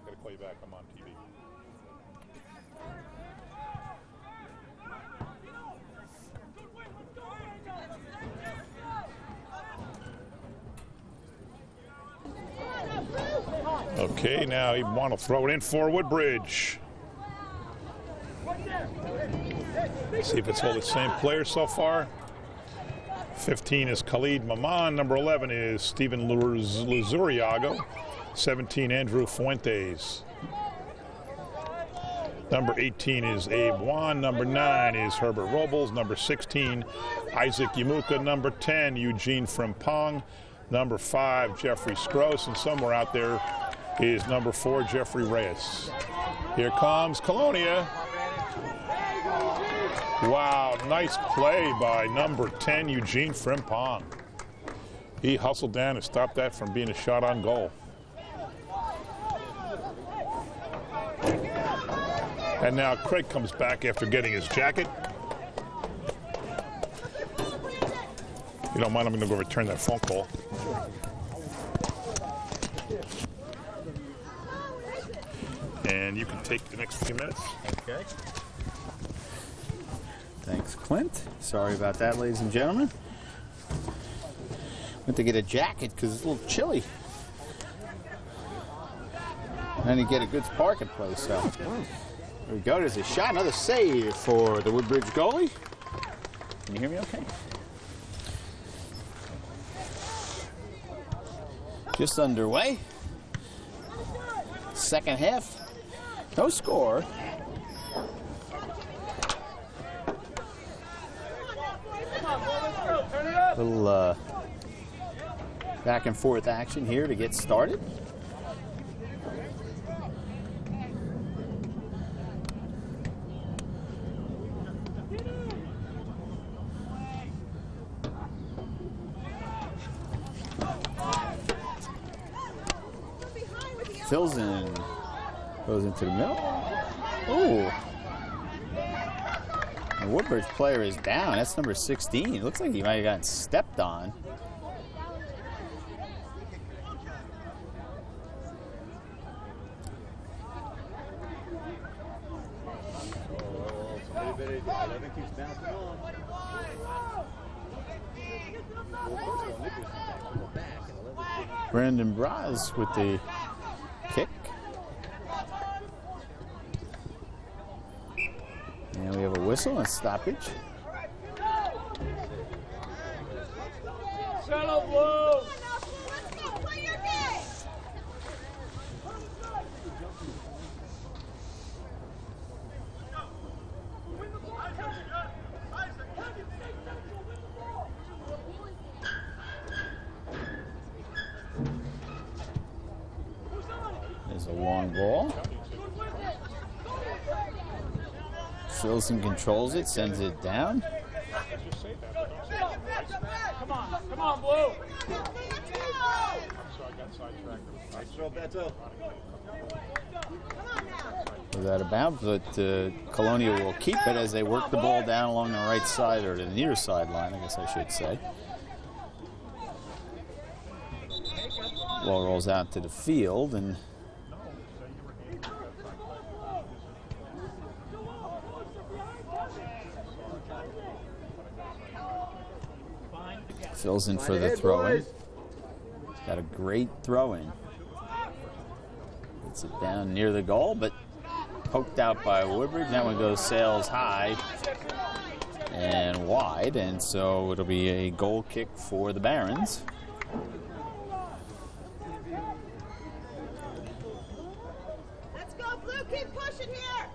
Gotta call you back. I'm on TV. Okay, now he want to throw it in for Woodbridge. See if it's all the same players so far. 15 is Khalid Maman. Number 11 is Steven Luzuriago. 17, Andrew Fuentes. Number 18 is Abe Wan. Number 9 is Herbert Robles. Number 16, Isaac Yamuka. Number 10, Eugene Frimpong. Number 5, Jeffrey Scroce. And somewhere out there is number 4, Jeffrey Reyes. Here comes Colonia. Wow, nice play by number 10, Eugene Frimpong. He hustled down and stopped that from being a shot on goal. And now Craig comes back after getting his jacket. If you don't mind, I'm going to go return that phone call. And you can take the next few minutes. Okay. Thanks, Clint. Sorry about that, ladies and gentlemen. Went to get a jacket because it's a little chilly. And to get a good parking place. So there we go. There's a shot. Another save for the Woodbridge goalie. Can you hear me okay? Just underway. Second half. No score. Back and forth action here to get started. Filson goes into the middle. Ooh. The Woodbridge player is down. That's number 16. It looks like he might have gotten stepped on. Brandon Braz with the kick. And we have a whistle and stoppage. Settle, Blue! There's a long ball. Filson controls it, sends it down. Come on, Blue! Was out of bounds, but Colonia will keep it as they work the ball down along the right side, or the near sideline, I guess I should say. Ball rolls out to the field, and Filson for the throw-in. Got a great throw-in. Gets it down near the goal, but poked out by Woodbridge. That one goes sails high and wide, and so it'll be a goal kick for the Barons. Let's go, Blue. Keep pushing here.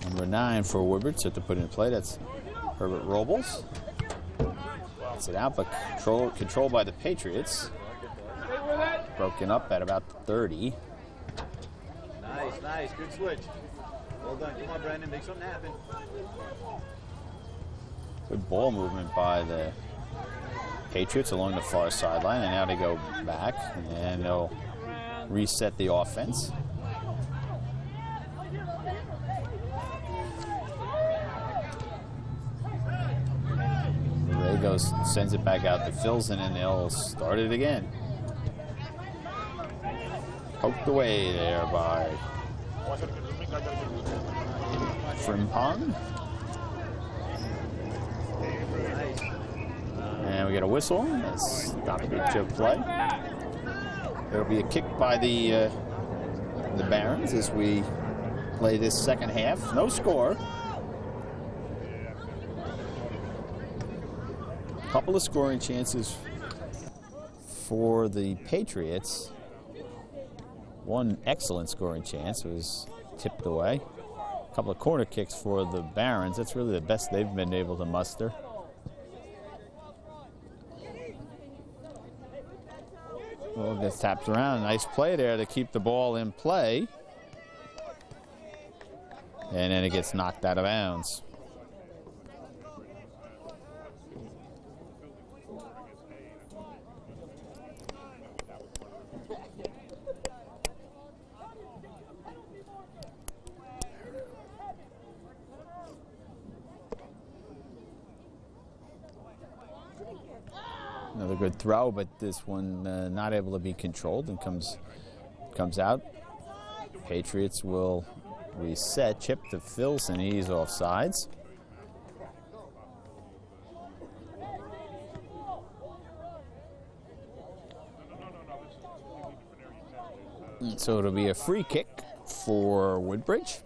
Number 9 for Woodbridge, set to put in play. That's Herbert Robles. Gets it out, but controlled by the Patriots. Broken up at about 30. Nice. Good switch. Well done. Come on, Brandon. Make something happen. Good ball movement by the Patriots along the far sideline, and now they go back, and they'll reset the offense. Ray sends it back out to Filson, and they'll start it again. Poked away there by Frimpong. And we get a whistle. A stoppage of play. There'll be a kick by the Barons as we play this second half. No score. Couple of scoring chances for the Patriots. One excellent scoring chance was tipped away. A couple of corner kicks for the Barons. That's really the best they've been able to muster. Well, gets tapped around. Nice play there to keep the ball in play. And then it gets knocked out of bounds. Another good throw, but this one not able to be controlled and comes out. Patriots will reset. Chip to Filson. He's off sides. And so it'll be a free kick for Woodbridge.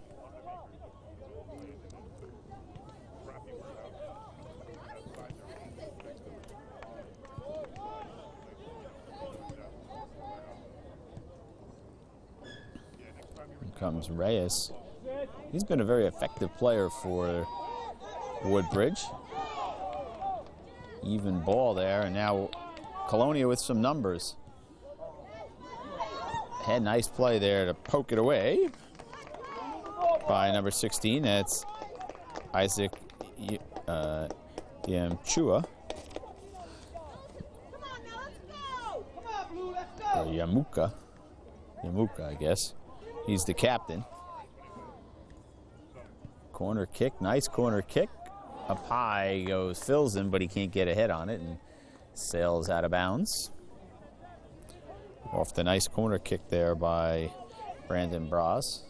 Comes Reyes. He's been a very effective player for Woodbridge. Even ball there, and now Colonia with some numbers. Had nice play there to poke it away by number 16. That's Isaac Yamchua. Or Yamuka. Yamuka, I guess. He's the captain. Corner kick, nice corner kick. Up high goes Filson, but he can't get a hit on it and sails out of bounds. Off the nice corner kick there by Brandon Bras.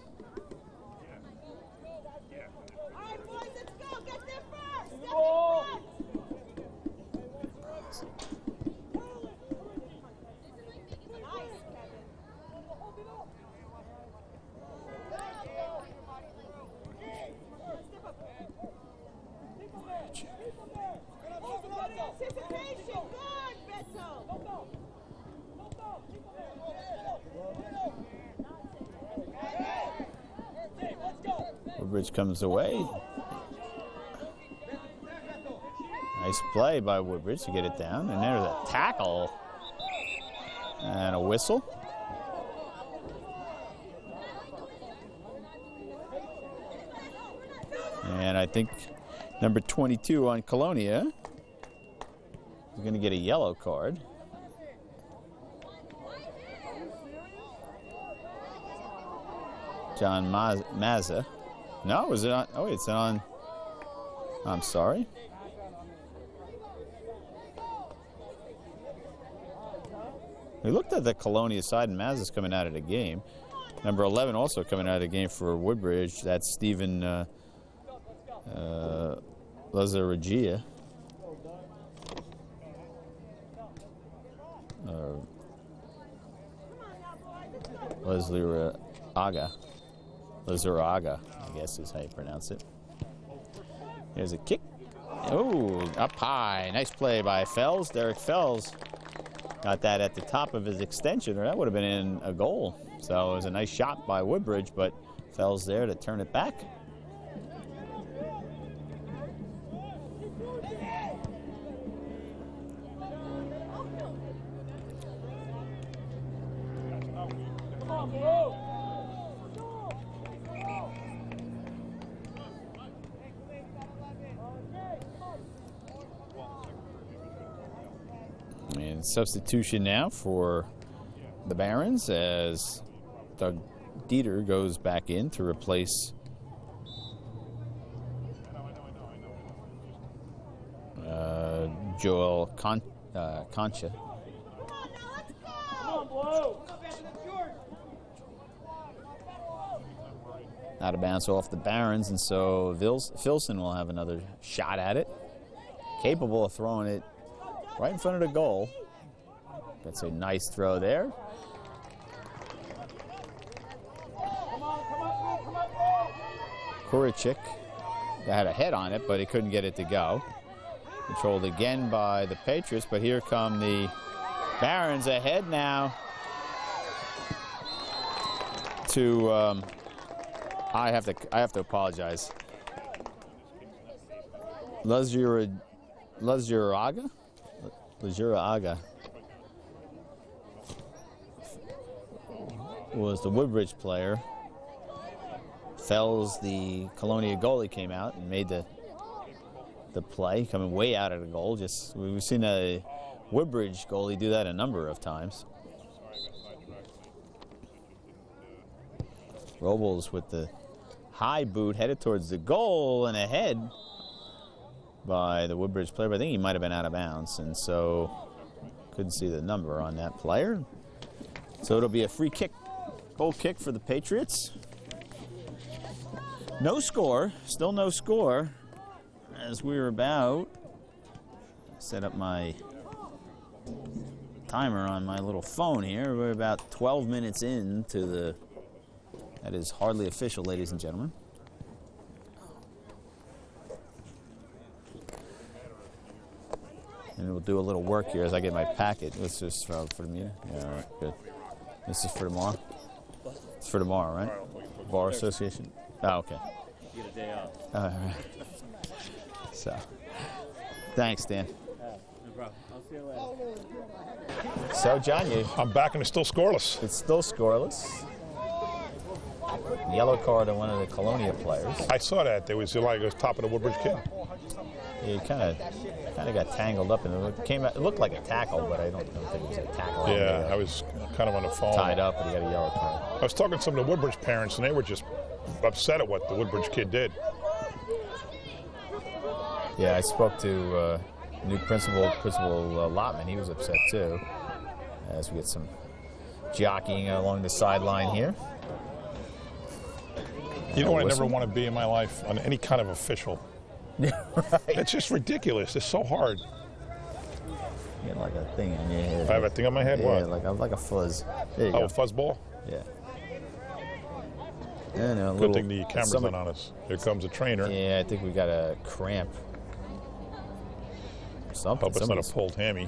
Woodbridge comes away. Nice play by Woodbridge to get it down. And there's a tackle and a whistle. And I think number 22 on Colonia is going to get a yellow card. John Mazza. No, is it on? Oh, it's on. I'm sorry. We looked at the Colonia side, and Mazza's coming out of the game. Number 11 also coming out of the game for Woodbridge. That's Stephen Lazaragia. Leslie Aga. Lazaraga, I guess is how you pronounce it. There's a kick. Oh, up high. Nice play by Fells. Derek Fells got that at the top of his extension, or that would have been in a goal. So it was a nice shot by Woodbridge, but Fells there to turn it back. And substitution now for the Barons as Doug Dieter goes back in to replace Joel Concha. Out of bounds off the Barons, and so Filson will have another shot at it. Capable of throwing it right in front of the goal. That's a nice throw there. Kurichik had a head on it, but he couldn't get it to go. Controlled again by the Patriots, but here come the Barons ahead now to I have to apologize. Lazuraga was the Woodbridge player. Fells, the Colonia goalie, came out and made the play, coming way out of the goal. Just we've seen a Woodbridge goalie do that a number of times. Robles with the high boot headed towards the goal and ahead by the Woodbridge player, but I think he might have been out of bounds, and so couldn't see the number on that player. So it'll be a free kick, goal kick for the Patriots. No score, still no score, as we're about set up my timer on my little phone here. We're about 12 minutes into the, that is hardly official, ladies and gentlemen. And we'll do a little work here as I get my packet. Let's just for the meeting. Yeah, all right, good. This is for tomorrow? It's for tomorrow, right? Bar Association? Oh, okay. Get a day off. All right. So, thanks, Dan. bro. I'll see you later. So, John, I'm back and it's still scoreless. It's still scoreless. Yellow card on one of the Colonia players. I saw that. There was like it was top of the Woodbridge kid. Yeah, he kind of got tangled up, and it looked like a tackle, but I don't think it was a tackle. Yeah, I was kind of on the phone. Tied up, and he got a yellow card. I was talking to some of the Woodbridge parents, and they were just upset at what the Woodbridge kid did. Yeah, I spoke to new principal Lotman. He was upset too. As we get some jockeying along the sideline here. You know what I never want to be in my life? On any kind of official. Right. It's just ridiculous. It's so hard. You got like a thing in your head. I have a thing on my head? Yeah, What? like a fuzz. There you go. A fuzzball? Yeah. And Good thing the camera's not on us. Here comes a trainer. Yeah, I think we got a cramp. Something. Hope it's not a pulled hammy.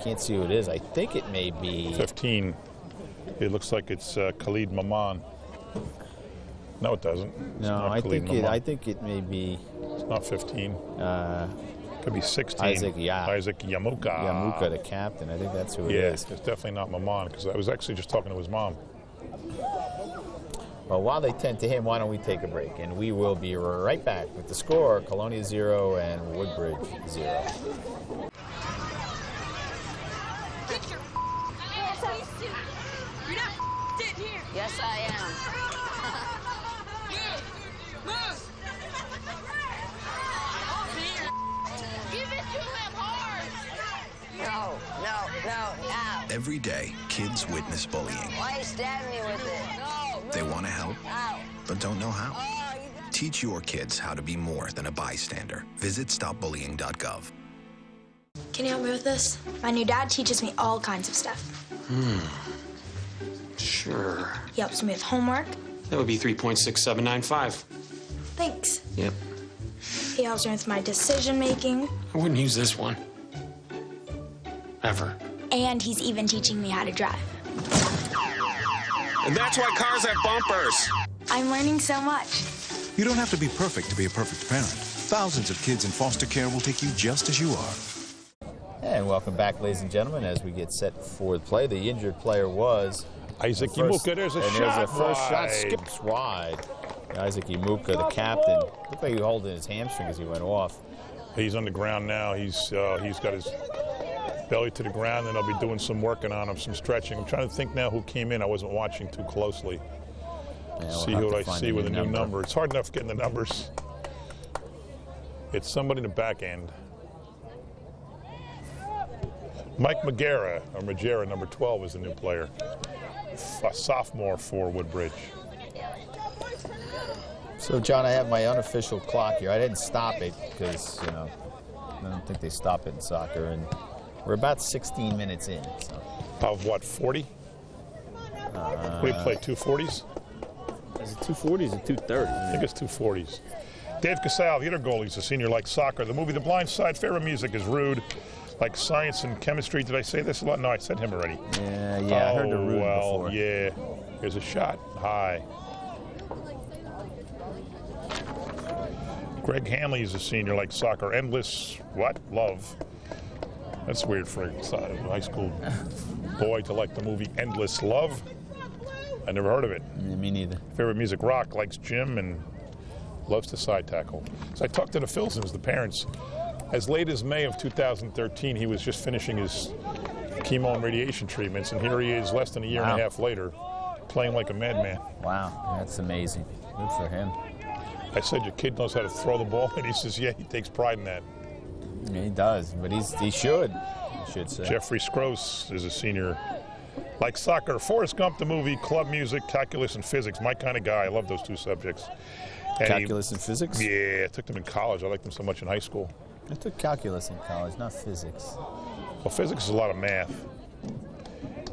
Can't see who it is. I think it may be 15. It looks like it's Khalid Maman. No, it doesn't. No, I think it may be. It's not 15. Could be 16. Isaac Yamuka. Yamuka, the captain. I think that's who it is. Yeah, it's definitely not Maman because I was actually just talking to his mom. Well, while they tend to him, why don't we take a break? And we will be right back with the score: Colonia 0 and Woodbridge 0. Get your ass out. You're not dead here. Yes, I am. Move. Give it to him hard. No. Every day, kids witness bullying. Why are you stabbing me with it? No. They want to help, but don't know how. Oh, Teach your kids how to be more than a bystander. Visit stopbullying.gov. Can you help me with this? My new dad teaches me all kinds of stuff. Sure. He helps me with homework. That would be 3.6795. Thanks. Yep. He helps me with my decision making. I wouldn't use this one. Ever. And he's even teaching me how to drive. And that's why cars have bumpers. I'm learning so much. You don't have to be perfect to be a perfect parent. Thousands of kids in foster care will take you just as you are. And welcome back, ladies and gentlemen, as we get set for the play. The injured player was Isaac Yamuka. There's a shot. There's a first shot wide. skips wide. Isaac Yamuka, the captain, looked like he was holding his hamstring as he went off. He's on the ground now. He's got his belly to the ground, and I'll be doing some working on him, some stretching. I'm trying to think now who came in. I wasn't watching too closely. Yeah, See who I see with a new number. It's hard enough getting the numbers. It's somebody in the back end. Mike Magera, or Magera, number 12, is the new player. A sophomore for Woodbridge. So, John, I have my unofficial clock here. I didn't stop it because, I don't think they stop it in soccer. And we're about 16 minutes in. So. Of what, 40? What do you play, 240s? Is it 240s or 230s? I think it's 240s. Dave Casal, the other goalie, is a senior, like soccer. The movie The Blind Side, favorite music is Rude. Like science and chemistry. Did I say this a lot? No, I said him already. Yeah, I heard the Rude before. Yeah. Here's a shot. High. Greg Hanley is a senior, like soccer. Endless, what? Love. That's weird for a high school boy to like the movie Endless Love. I never heard of it. Yeah, me neither. Favorite music, rock, likes gym, and loves to side tackle. So I talked to the Filsons, the parents. As late as May of 2013, he was just finishing his chemo and radiation treatments, and here he is less than a year and a half later, playing like a madman. Wow, that's amazing. Good for him. I said, your kid knows how to throw the ball, and he says, yeah, he takes pride in that. Yeah, he does, but he should say. Jeffrey Scroce is a senior. Like soccer, Forrest Gump, the movie, club music, calculus, and physics. My kind of guy. I love those two subjects. And calculus and physics? Yeah, I took them in college. I liked them so much in high school. I took calculus in college, not physics. Well, physics is a lot of math.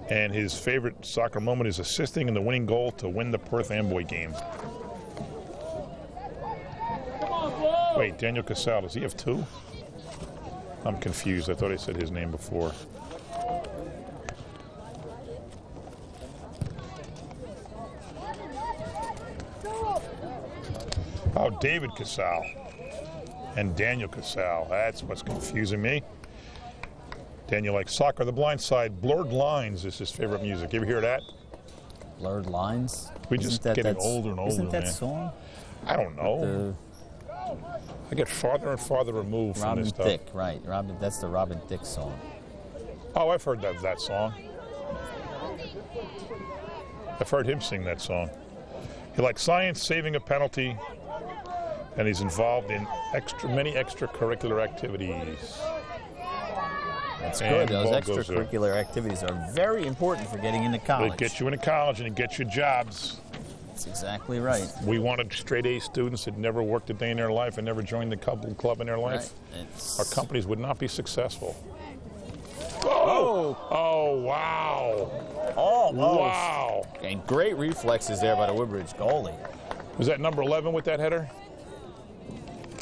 And his favorite soccer moment is assisting in the winning goal to win the Perth Amboy game. Wait, Daniel Casal, does he have two? I'm confused. I thought I said his name before. Oh, David Casal. and Daniel Casal. That's what's confusing me. Daniel likes soccer. The Blind Side, Blurred Lines is his favorite music. You ever hear that? Blurred Lines? We just getting older and older, Isn't that man. song? I don't know. I get farther and farther removed from Robin this stuff. Thicke, right. That's the Robin Thicke song. Oh, I've heard that song. I've heard him sing that song. He likes science, saving a penalty, and he's involved in many extracurricular activities. That's And good. Those ball goes extracurricular activities are very important for getting into college. They get you into college and it gets you jobs. That's exactly right. We wanted straight A students that never worked a day in their life and never joined the club in their life. Right. Our companies would not be successful. Oh! Oh, wow. Oh, wow. And great reflexes there by the Woodbridge goalie. Was that number 11 with that header?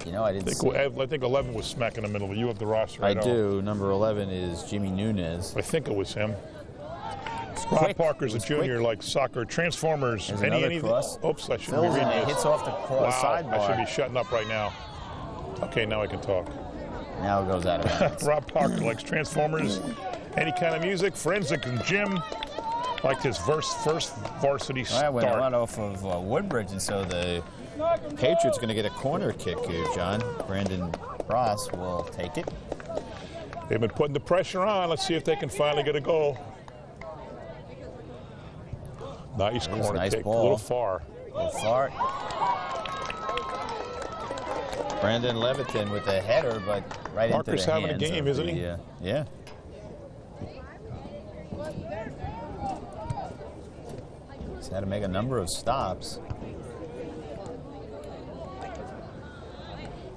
You know, I didn't see. I think 11 was smack in the middle. You have the roster I right do. Number 11 is Jimmy Nunez. I think it was him. Rob Parker's a junior, like soccer. Transformers. There's another cross. Oops, I shouldn't be Fills reading and it this. hits off the sidebar. I should be shutting up right now. Okay, now I can talk. Now it goes out of bounds. Rob Parker likes Transformers, any kind of music, forensic and gym. Liked his first varsity start. I went off of Woodbridge, and so the Patriots going to get a corner kick here, John. Brandon Ross will take it. They've been putting the pressure on. Let's see if they can finally get a goal. Nice corner kick. Ball. A little far. A little far. Brandon Levitin with a header, but right Parker's into the having a game, isn't he? Yeah. He's had to make a number of stops.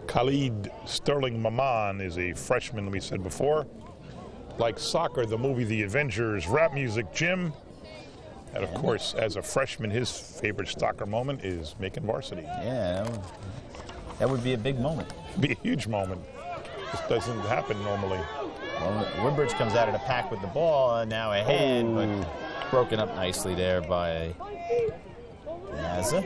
Khalid Sterling Maman is a freshman, we said before. Like soccer, the movie The Avengers, rap music, gym. And of course, as a freshman, his favorite soccer moment is making varsity. Yeah, that would be a big moment. Be a huge moment. This doesn't happen normally. Well, Woodbridge comes out of the pack with the ball, and now ahead, but broken up nicely there by Naza.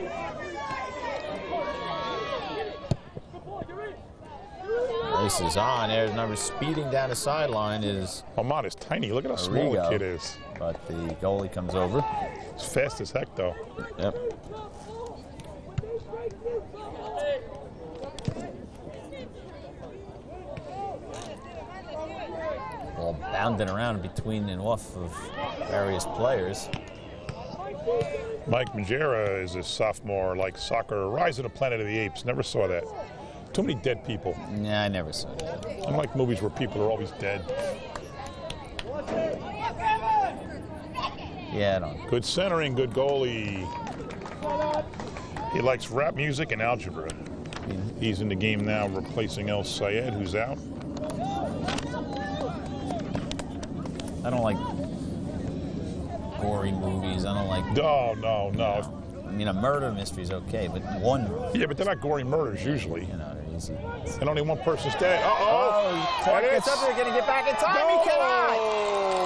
Race is on. There's number speeding down the sideline is. Maman is tiny. Look at how small the kid is. But the goalie comes over. It's fast as heck, though. Yep. Ball bounding around between and off of various players. Mike Majera is a sophomore, like soccer, Rise of the Planet of the Apes. Never saw that. Too many dead people. Yeah, I never saw that. I like movies where people are always dead. Yeah, I don't. Good centering, good goalie. He likes rap music and algebra. He's in the game now, replacing El Sayed, who's out. I don't like gory movies. I don't like. No. I mean, a murder mystery is okay, but one. Yeah, but they're not gory murders usually. You know, they're easy. And only one person's dead. Clark gets up there, going to get back in time. He cannot.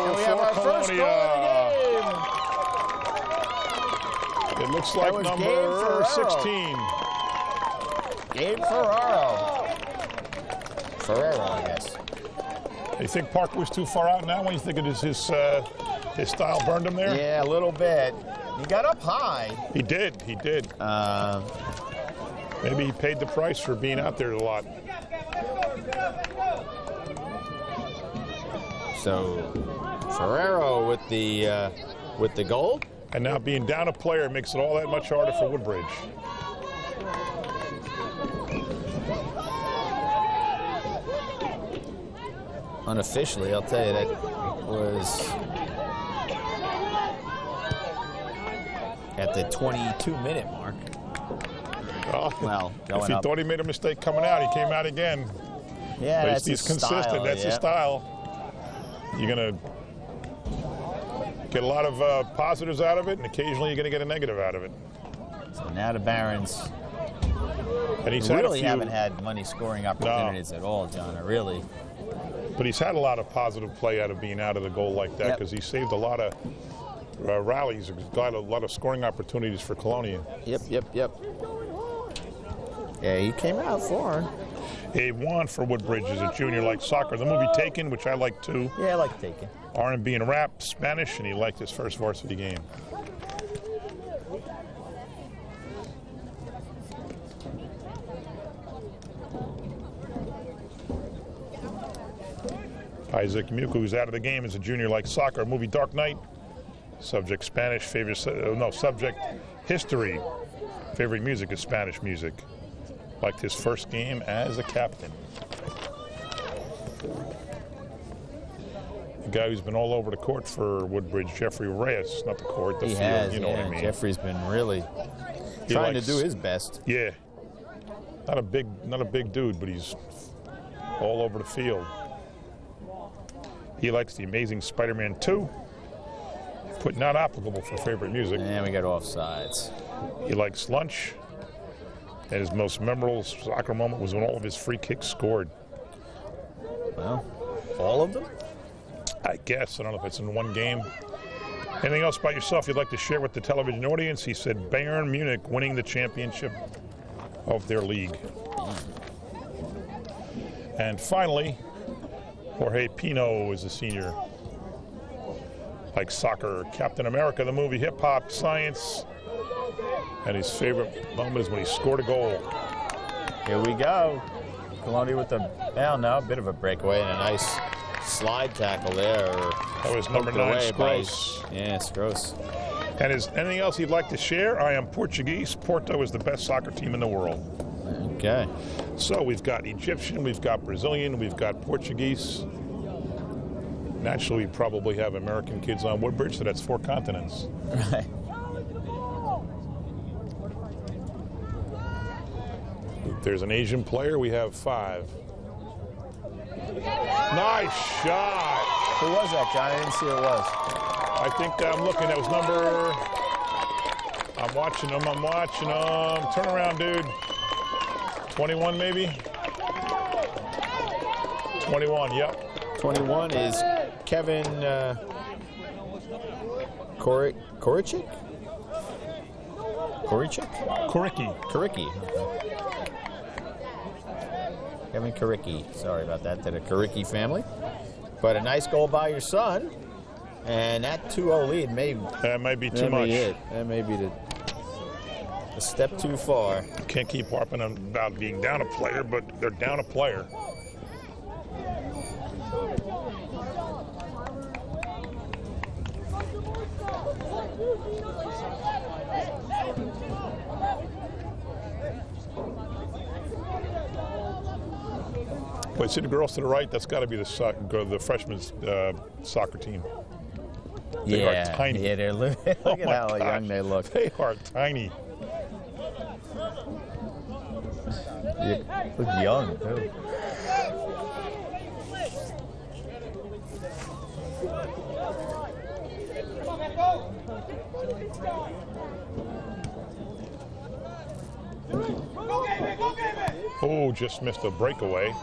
And we have our first goal of the game. It looks like number 16. Gabe Ferraro, I guess. You think Parker was too far out now when you think it is his style burned him there? Yeah, a little bit. He got up high. He did. Maybe he paid the price for being out there a lot. So Ferraro with the goal. And now being down a player makes it all that much harder for Woodbridge. Unofficially, I'll tell you, that was at the 22-minute mark. Well, if he thought he made a mistake coming out, he came out again. Yeah, but that's he's consistent. Style, that's his style. You're going to get a lot of positives out of it, and occasionally you're going to get a negative out of it. So now the Barons and he's really haven't had money scoring opportunities at all, John. Really. But he's had a lot of positive play out of being out of the goal like that because he saved a lot of rallies, got a lot of scoring opportunities for Colonia. Yep. Yeah, he came out for him. A1 for Woodbridge is a junior like soccer. The movie Taken, which I like too. Yeah, I like Taken. R&B and rap, Spanish, and he liked his first varsity game. Isaac Muku, who's out of the game, is a junior like soccer. Movie Dark Knight. Subject Spanish. Subject history. Favorite music is Spanish music. Liked his first game as a captain. The guy who's been all over the court for Woodbridge, Jeffrey Reyes, not the court, the field. Has, you know what I mean. Jeffrey's been really trying to do his best. Yeah. Not a big dude, but he's all over the field. He likes The Amazing Spider-Man 2. Put not applicable for favorite music. And we got offsides. He likes lunch. And his most memorable soccer moment was when all of his free kicks scored. Well, all of them? I guess. I don't know if it's in one game. Anything else about yourself you'd like to share with the television audience? He said Bayern Munich winning the championship of their league. And finally, Jorge Pino is a senior. Like soccer, Captain America, the movie, hip hop, science. And his favorite moment is when he scored a goal. Here we go. Colonia with the, well, no, a bit of a breakaway and a nice slide tackle there. That was number 9, Scroce. Yeah, Scroce. And is anything else you'd like to share? I am Portuguese. Porto is the best soccer team in the world. Okay. So we've got Egyptian, we've got Brazilian, we've got Portuguese. Naturally, we probably have American kids on Woodbridge, so that's 4 continents. Right. If there's an Asian player, we have 5. Nice shot! Who was that, John? I didn't see who it was. I think I'm looking. That was number. I'm watching him. Turn around, dude. 21, maybe? 21, yep. 21 is Kevin Koricki? Kevin Koricki. Sorry about that, to the Koricki family. But a nice goal by your son. And that 2-0 lead may be too much. That may be a step too far. Can't keep harping on about being down a player, but they're down a player. But see the girls to the right? That's got to be the freshmen's soccer team. They are tiny. Yeah, they're look at how young they look. They are tiny. They look young, too. Oh, just missed a breakaway.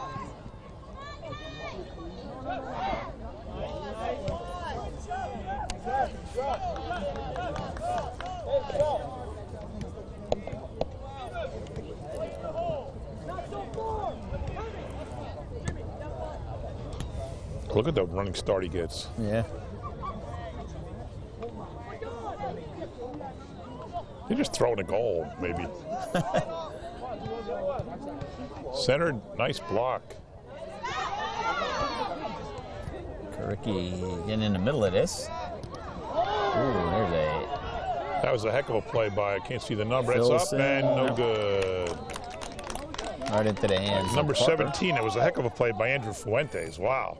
Look at the running start he gets. Yeah. You're just throwing a goal, maybe. Centered, nice block. Koricki getting in the middle of this. Ooh, there's a... That was a heck of a play by, I can't see the number. It's up and no good. Right into the hands. Number 17, it was a heck of a play by Andrew Fuentes. Wow.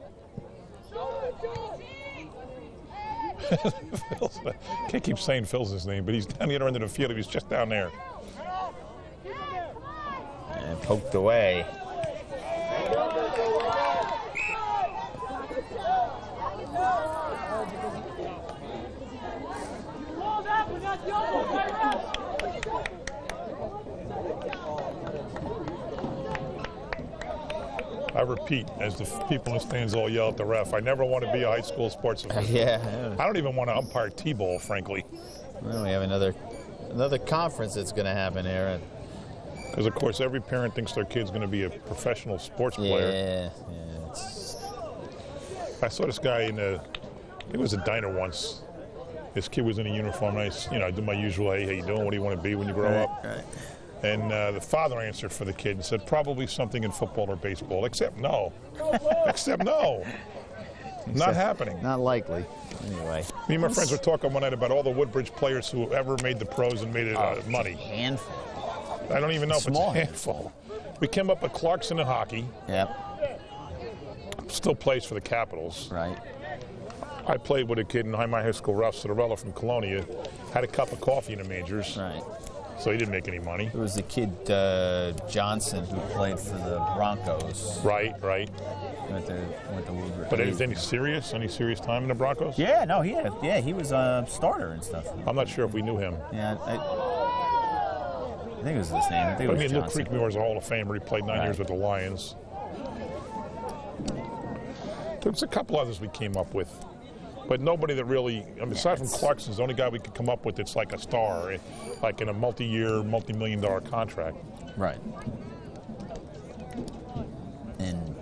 Can't keep saying Phil's his name, but he's down the other end of the field. He was just down there. And poked away. I repeat, as the people in the stands all yell at the ref, I never want to be a high school sports official. Yeah. I don't even want to umpire T-ball, frankly. Well, we have another conference that's going to happen here. Because, of course, every parent thinks their kid's going to be a professional sports player. Yeah. I saw this guy it was a diner once. This kid was in a uniform, and I did my usual, hey, how you doing? What do you want to be when you grow up? Right. And the father answered for the kid and said, probably something in football or baseball, except no. Not happening. Not likely. Anyway. Me and my friends were talking one night about all the Woodbridge players who ever made the pros and made it money. It's a handful. I don't even know if it's a handful. We came up with Clarkson in hockey. Yep. Still plays for the Capitals. Right. I played with a kid in my high school, Ralph Citarella from Colonia. Had a cup of coffee in the majors. Right. So he didn't make any money. There was the kid Johnson who played for the Broncos. Right. Went to Woodbridge. But anything serious? Any serious time in the Broncos? Yeah, no, he was a starter and stuff. I'm not sure if we knew him. Yeah, I think it was his name. I think it was Luke Johnson. Creekmore is a Hall of Famer. He played 9 years with the Lions. There's a couple others we came up with. But nobody that really, aside from Clarkson's the only guy we could come up with that's like a star, like in a multi-year, multi-million-dollar contract. Right. And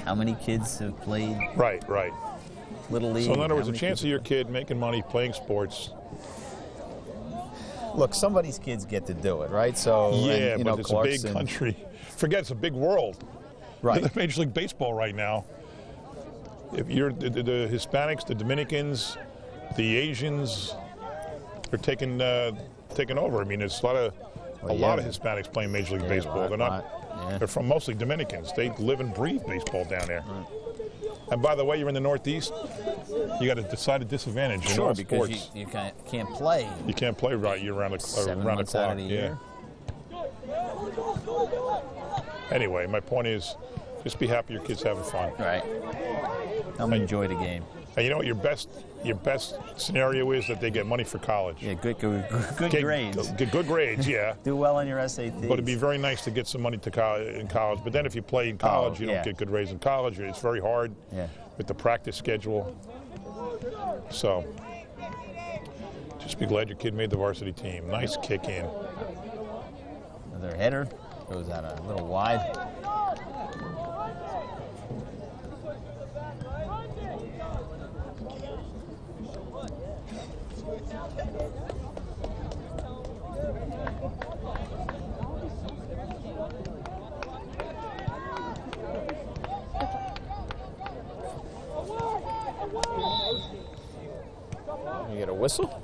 how many kids have played? Right. Little League. So in other words, a chance of your kid making money playing sports. Look, somebody's kids get to do it, right? So yeah, and, but it's a big Clarkson, country. Forget it's a big world. Right. The Major League Baseball right now. If you're the Hispanics, the Dominicans, the Asians, are taking over. I mean, there's a lot of Hispanics playing Major League Baseball. They're from mostly Dominicans. They live and breathe baseball down there. Right. And by the way, you're in the Northeast. You got a decided disadvantage in all because sports. you can't play. You can't play right. You're around the 7 months clock. out of the year. Anyway, my point is, just be happy your kid's having fun. Right. Enjoy the game. And you know what your best scenario is? That they get money for college. Yeah, good grades. Good grades, yeah. Do well on your SATs. But it'd be very nice to get some money in college. But then if you play in college, you don't get good grades in college. It's very hard with the practice schedule. So just be glad your kid made the varsity team. Nice kick in. Another header. Goes out a little wide. You get a whistle?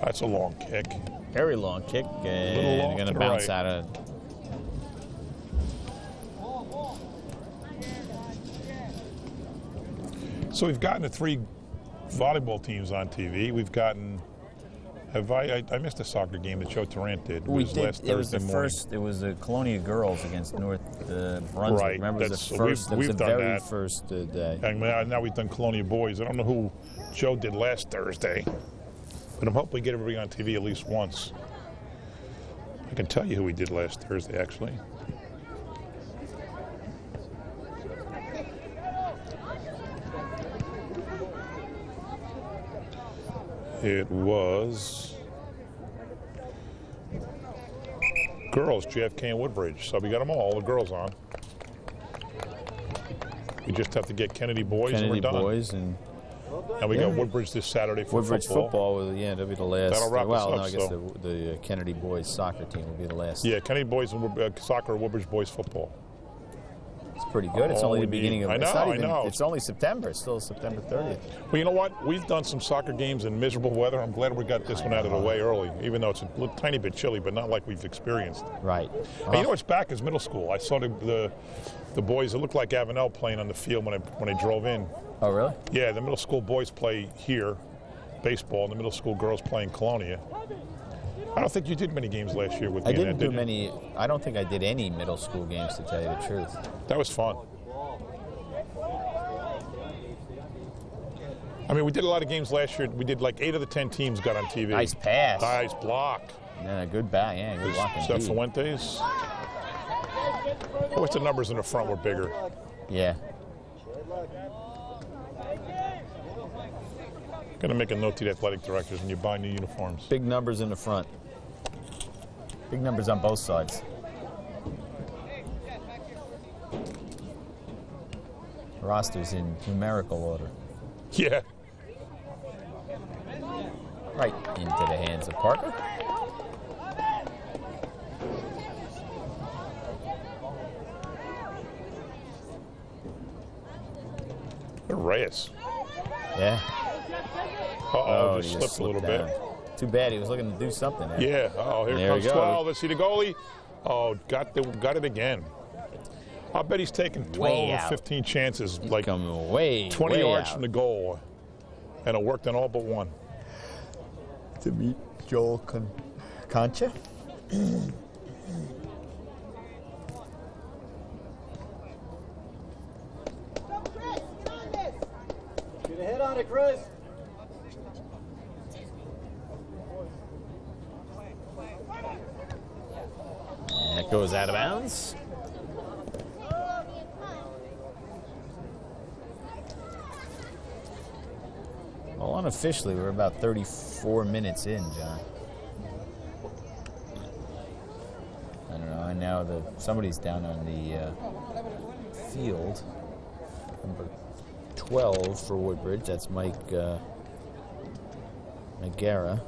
That's a long kick. Very long kick, and long going to to the bounce right. out of. So we've gotten the 3 volleyball teams on TV. We've gotten. I missed a soccer game that Joe Tarrant did. Last Thursday morning. It was the Colonia girls against North Brunswick. Right. Remember, it was the first. It was the very first day. And now we've done Colonia boys. I don't know who Joe did last Thursday, but I'm hoping we get everybody on TV at least once. I can tell you who we did last Thursday, actually. It was girls, JFK and Woodbridge. So we got them all the girls on. We just have to get Kennedy boys and we're done. And we got Woodbridge this Saturday for Woodbridge football. That'll be the last. That'll wrap us up. I guess the Kennedy boys soccer team will be the last. Yeah, Kennedy boys and soccer, Woodbridge boys football. It's pretty good. It's only the beginning of. I know. It's only September. It's still September 30th. Well, you know what? We've done some soccer games in miserable weather. I'm glad we got this one out of the way early, even though it's a tiny bit chilly, but not like we've experienced. Right. And you know what's back is middle school. I saw the boys. It looked like Avenel playing on the field when I drove in. Oh, really? Yeah, the middle school boys play here, baseball, and the middle school girls play in Colonia. I don't think you did many games last year with me. I didn't do many. I don't think I did any middle school games, to tell you the truth. That was fun. I mean, we did a lot of games last year. We did like 8 of the 10 teams got on TV. Nice pass. Nice block. Yeah, good bat. Yeah, good block indeed. Except Fuentes. I wish the numbers in the front were bigger. Yeah. Gonna make a note to the athletic directors when you buy new uniforms. Big numbers in the front. Big numbers on both sides. Rosters in numerical order. Yeah. Right into the hands of Parker. Reyes. Yeah. Uh-oh, just slipped a little down. bit. Too bad, he was looking to do something there. Yeah. Oh, here there comes we go. 12. Let's see the goalie. Oh, got it again. I bet he's taken 12 or 15 chances, He's like coming way 20 yards out. from the goal, and it worked on all but one. To meet Joel Concha. Get a hit on it, Chris. And it goes out of bounds. Well, unofficially, we're about 34 minutes in, John. I don't know. I know that somebody's down on the field. Number 12 for Woodbridge. That's Mike Megara.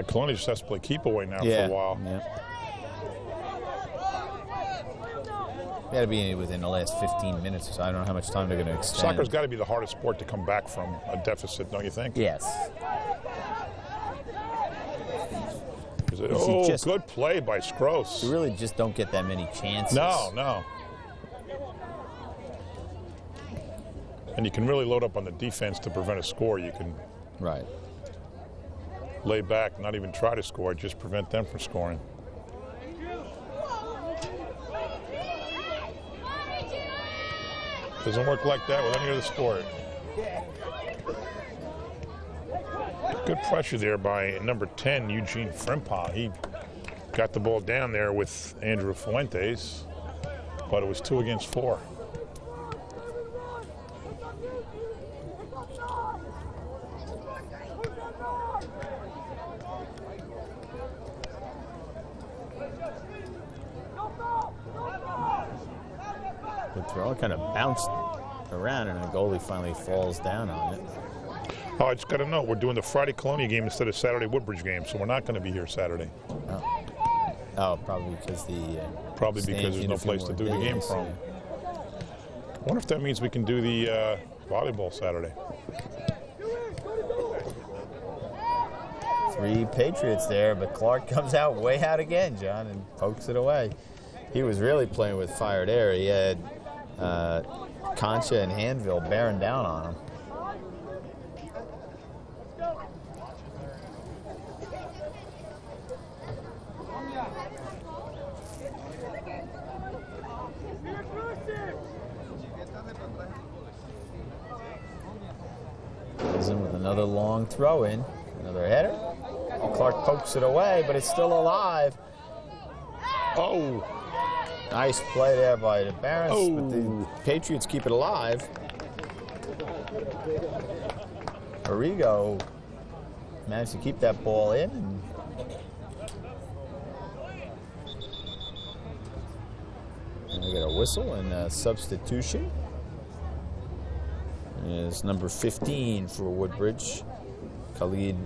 Colonia just has to play keep away now for a while. Yeah. Got to be within the last 15 minutes, so I don't know how much time they're going to extend. Soccer's got to be the hardest sport to come back from a deficit, don't you think? Yes. Good play by Scroce. You really just don't get that many chances. No. And you can really load up on the defense to prevent a score. You can lay back, not even try to score, just prevent them from scoring. Doesn't work like that with any other sport. Good pressure there by number 10, Eugene Frimpong. He got the ball down there with Andrew Fuentes, but it was 2 against 4. The throw kind of bounced around, and the goalie finally falls down on it. Oh, I just got to know, we're doing the Friday Colonia game instead of Saturday Woodbridge game, so we're not going to be here Saturday. Oh, probably because there's no place to do the game from. I wonder if that means we can do the volleyball Saturday. 3 Patriots there, but Clark comes out way out again, John, and pokes it away. He was really playing with fire there. He had Concha and Hanville bearing down on him. Goes in with another long throw in, another header. Clark pokes it away, but it's still alive. Oh! Nice play there by the Barons, but the Patriots keep it alive. Arrigo managed to keep that ball in. And we get a whistle and a substitution. Is number 15 for Woodbridge. Khalid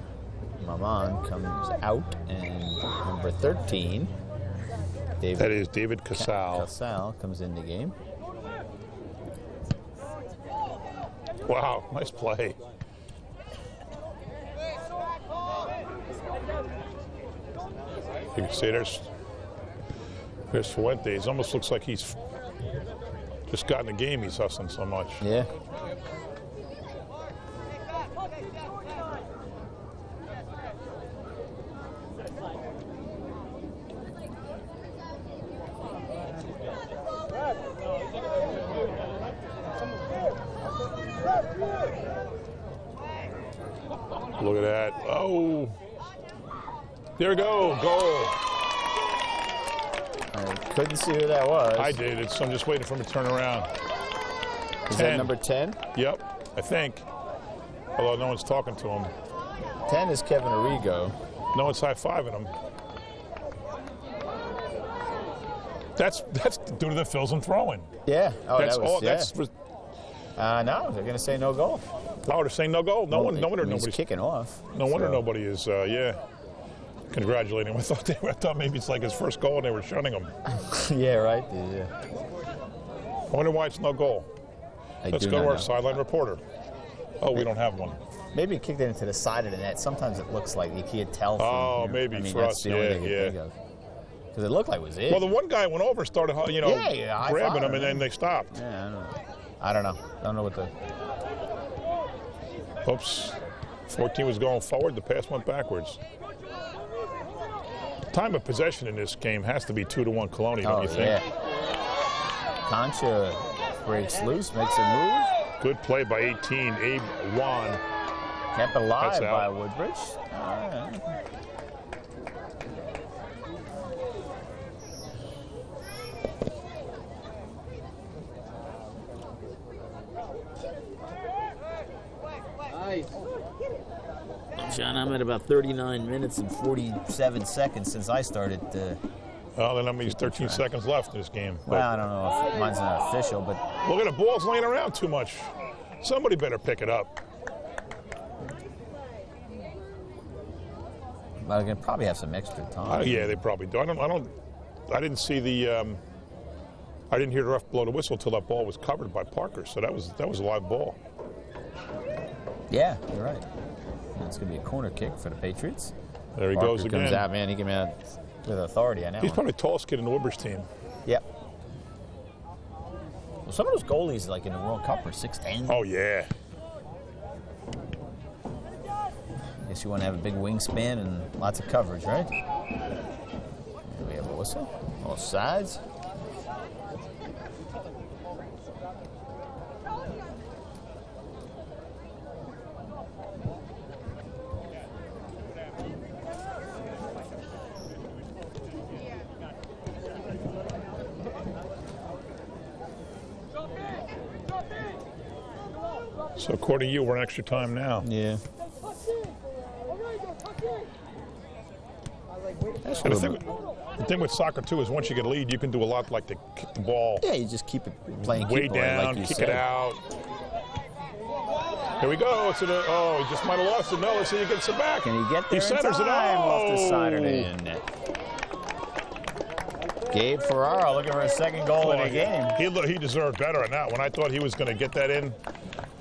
Maman comes out, and number 13. That is David Casal. Casal comes in the game. Wow, nice play. You can see there's Fuentes. Almost looks like he's just got in the game. He's hustling so much. Yeah. Look at that. Oh. There we go. Goal. I couldn't see who that was. I did. I'm just waiting for him to turn around. Is that number 10? Yep, I think. Although no one's talking to him. 10 is Kevin Arrigo. No one's high-fiving him. That's due to the fills and throwing. Yeah. Oh, that's that was, all. yeah. That's. No, they're going to say no goal. Oh, they're saying no goal. No wonder nobody's kicking off. No wonder nobody is. Congratulating him. I thought maybe it's like his first goal and they were shunning him. Yeah, right. Yeah. I wonder why it's no goal. Let's go to our sideline reporter. Oh, we don't have one. Maybe he kicked it into the side of the net. Sometimes it looks like you can't tell. From, maybe I mean, for that's us. the only thing you think of. Because it looked like it was it. Well, the one guy went over, started, grabbing him, and then they stopped. Yeah, I don't know. I don't know what the. Oops. 14 was going forward. The pass went backwards. Time of possession in this game has to be 2-1 Colonia, don't you think? Yeah. Concha breaks loose, makes a move. Good play by 18, Abe Wan. Kept alive by Woodbridge. All right. John, I'm at about 39 minutes and 47 seconds since I started. Well, then that means 13 seconds left in this game. Well, I don't know if mine's not official, but... Look at the ball's laying around too much. Somebody better pick it up. Well, they probably have some extra time. Yeah, they probably do. I didn't see the... I didn't hear the ref blow the whistle until that ball was covered by Parker, so that was a live ball. Yeah, you're right. It's going to be a corner kick for the Patriots. There he Parker goes again. Comes out, man. He came out with authority on that He's one. probably the tallest kid in the Woodbridge team. Yep. Well, some of those goalies, like in the World Cup, are 6'10". Oh, yeah. I guess you want to have a big wingspan and lots of coverage, right? Here we have a whistle. All sides. So according to you, we're in extra time now. Yeah. And the thing with soccer, too, is once you get a lead, you can do a lot like to kick the ball. Yeah, you just keep it playing way down, like kick it out. Here we go. He just might have lost it. No, let's see if he gets it back. Can he get there He centers it. off the side of the net? Gabe Ferraro looking for a second goal in the game. He deserved better on that one. I thought he was going to get that in,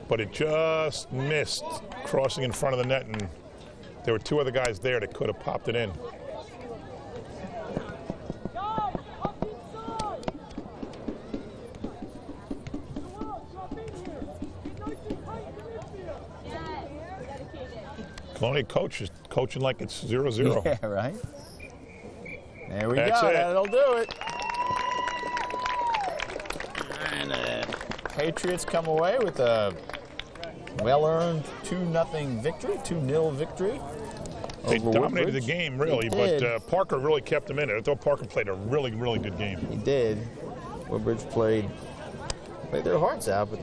but it just missed crossing in front of the net, and there were two other guys there that could have popped it in. Colonia coach is coaching like it's 0-0. Yeah, right. There we That's go. it. That'll do it. And Patriots come away with a well-earned 2-0 victory, 2-0 victory. They dominated the Woodbridge. game, really, but Parker really kept them in it. I thought Parker played a really, really good game. He did. Woodbridge played their hearts out, but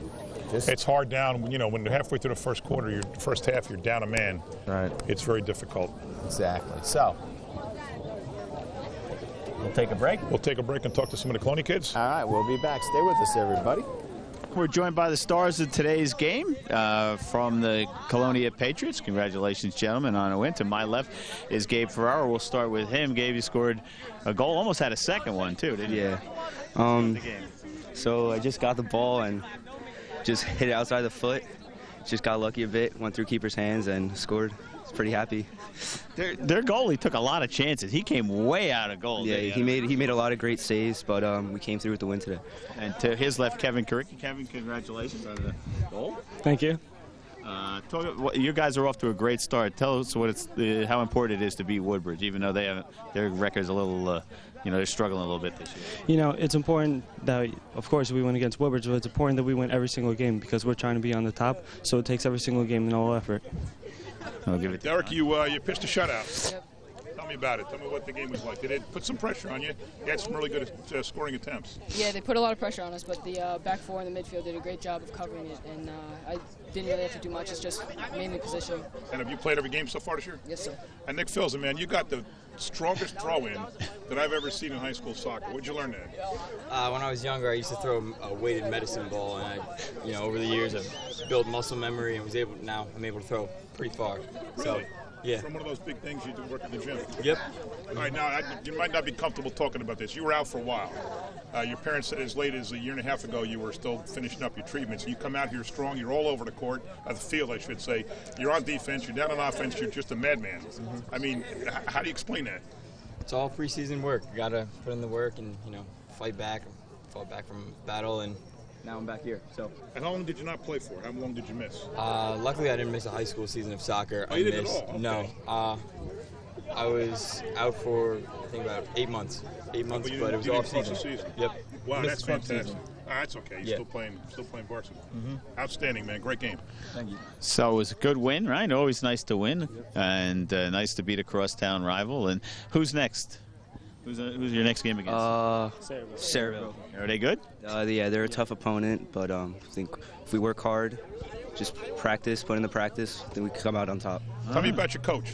it's hard down, when you're halfway through the first quarter, first half, you're down a man. Right. It's very difficult. Exactly. So, we'll take a break. We'll take a break and talk to some of the Colonia kids. All right, we'll be back. Stay with us, everybody. We're joined by the stars of today's game from the Colonia Patriots. Congratulations, gentlemen, on a win. To my left is Gabe Ferraro. We'll start with him. Gabe, you scored a goal, almost had a second one, too, didn't you? Yeah. So I just got the ball and just hit it outside the foot. just got lucky a bit, went through keeper's hands and scored. I was pretty happy. Their goalie took a lot of chances. He came way out of goal. Yeah, he made a lot of great saves, but we came through with the win today. And to his left, Kevin Karicki. Kevin, congratulations on the goal. Thank you. You guys are off to a great start. Tell us how important it is to beat Woodbridge, even though their record's a little, they're struggling a little bit this year. It's important that, of course, we win against Woodbridge, but it's important that we win every single game because we're trying to be on the top. So it takes every single game and all effort. I'll give it to Derek, you pitched a shutout. Yep. Tell me about it. Tell me what the game was like. Did it put some pressure on you? You had some really good scoring attempts. Yeah, they put a lot of pressure on us, but the back four in the midfield did a great job of covering it, and I didn't really have to do much. It's just mainly positioning. And have you played every game so far this year? Yes, sir. And Nick Filson, man, you got the strongest throw-in that I've ever seen in high school soccer. Where'd you learn that? When I was younger, I used to throw a weighted medicine ball, and over the years, I've built muscle memory and I'm able to throw pretty far. Really? So, yeah. From one of those big things you do work at the gym? Yep. All right, now, you might not be comfortable talking about this. You were out for a while. Your parents said as late as a year and a half ago you were still finishing up your treatments. You come out here strong. You're all over the court, the field, I should say. You're on defense. You're down on offense. You're just a madman. Mm-hmm. I mean, how do you explain that? It's all preseason work. You got to put in the work and, fight back from battle, and now I'm back here. So. And how long did you not play for? How long did you miss? Luckily, I didn't miss a high school season of soccer. Oh, you didn't at all? Okay. No. I was out for, I think, about 8 months. 8 months, but it was off season. Yep. Wow, that's fantastic. Season. That's okay. You're still playing varsity. Mm-hmm. Outstanding, man. Great game. Thank you. So it was a good win, right? Always nice to win, and nice to beat a crosstown rival. And who's next? Who's your next game against? Saraville. Are they good? Yeah, they're a tough opponent, but I think if we work hard, just practice, put in the practice, then we can come out on top. Tell me about your coach.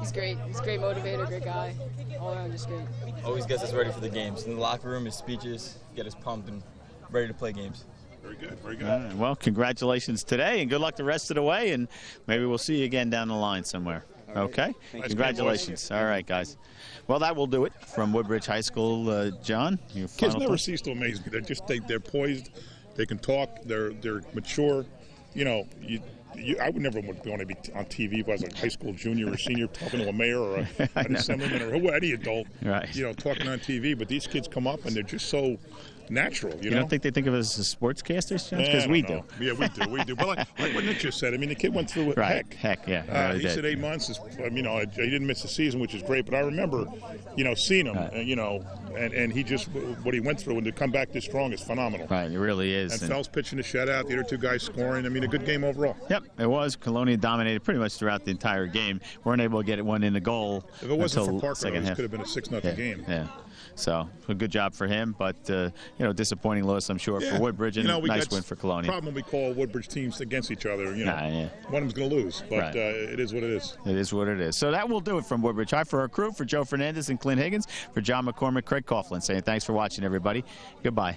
He's great. He's a great motivator, great guy. All around, just great. Always gets us ready for the games. In the locker room, his speeches get us pumped and ready to play games. Very good, very good. Well, congratulations today, and good luck the rest of the way, and maybe we'll see you again down the line somewhere. Right. Okay? Congratulations. All right, guys. Well, that will do it from Woodbridge High School. John, your kids final never thoughts? cease to amaze me. They're poised, they can talk, they're mature. I would never want to be on TV if I was a high school junior or senior talking to a mayor or an assemblyman or any adult, right. Talking on TV. But these kids come up and they're just so natural. You know? Don't think they think of us as sportscasters, John? Because we do. Yeah, we do. But like what Nick just said, I mean, the kid went through it. Right. Heck, yeah. He said 8 months. He didn't miss the season, which is great. But I remember, seeing him, and he just, what he went through, and to come back this strong is phenomenal. Right, it really is. And Fell's pitching the shutout, the other two guys scoring. I mean, a good game overall. Yep, it was. Colonia dominated pretty much throughout the entire game. Weren't able to get one in the goal. If it wasn't for Parker, it could have been a 6-0 game. Yeah. So a good job for him, but disappointing loss, I'm sure, for Woodbridge, and a nice win for Colonia. Problem we call Woodbridge teams against each other. One of them's going to lose, but it is what it is. It is what it is. So that will do it from Woodbridge High. For our crew, for Joe Fernandez and Clint Higgins, for John McCormick, Craig Coughlin, saying thanks for watching, everybody. Goodbye.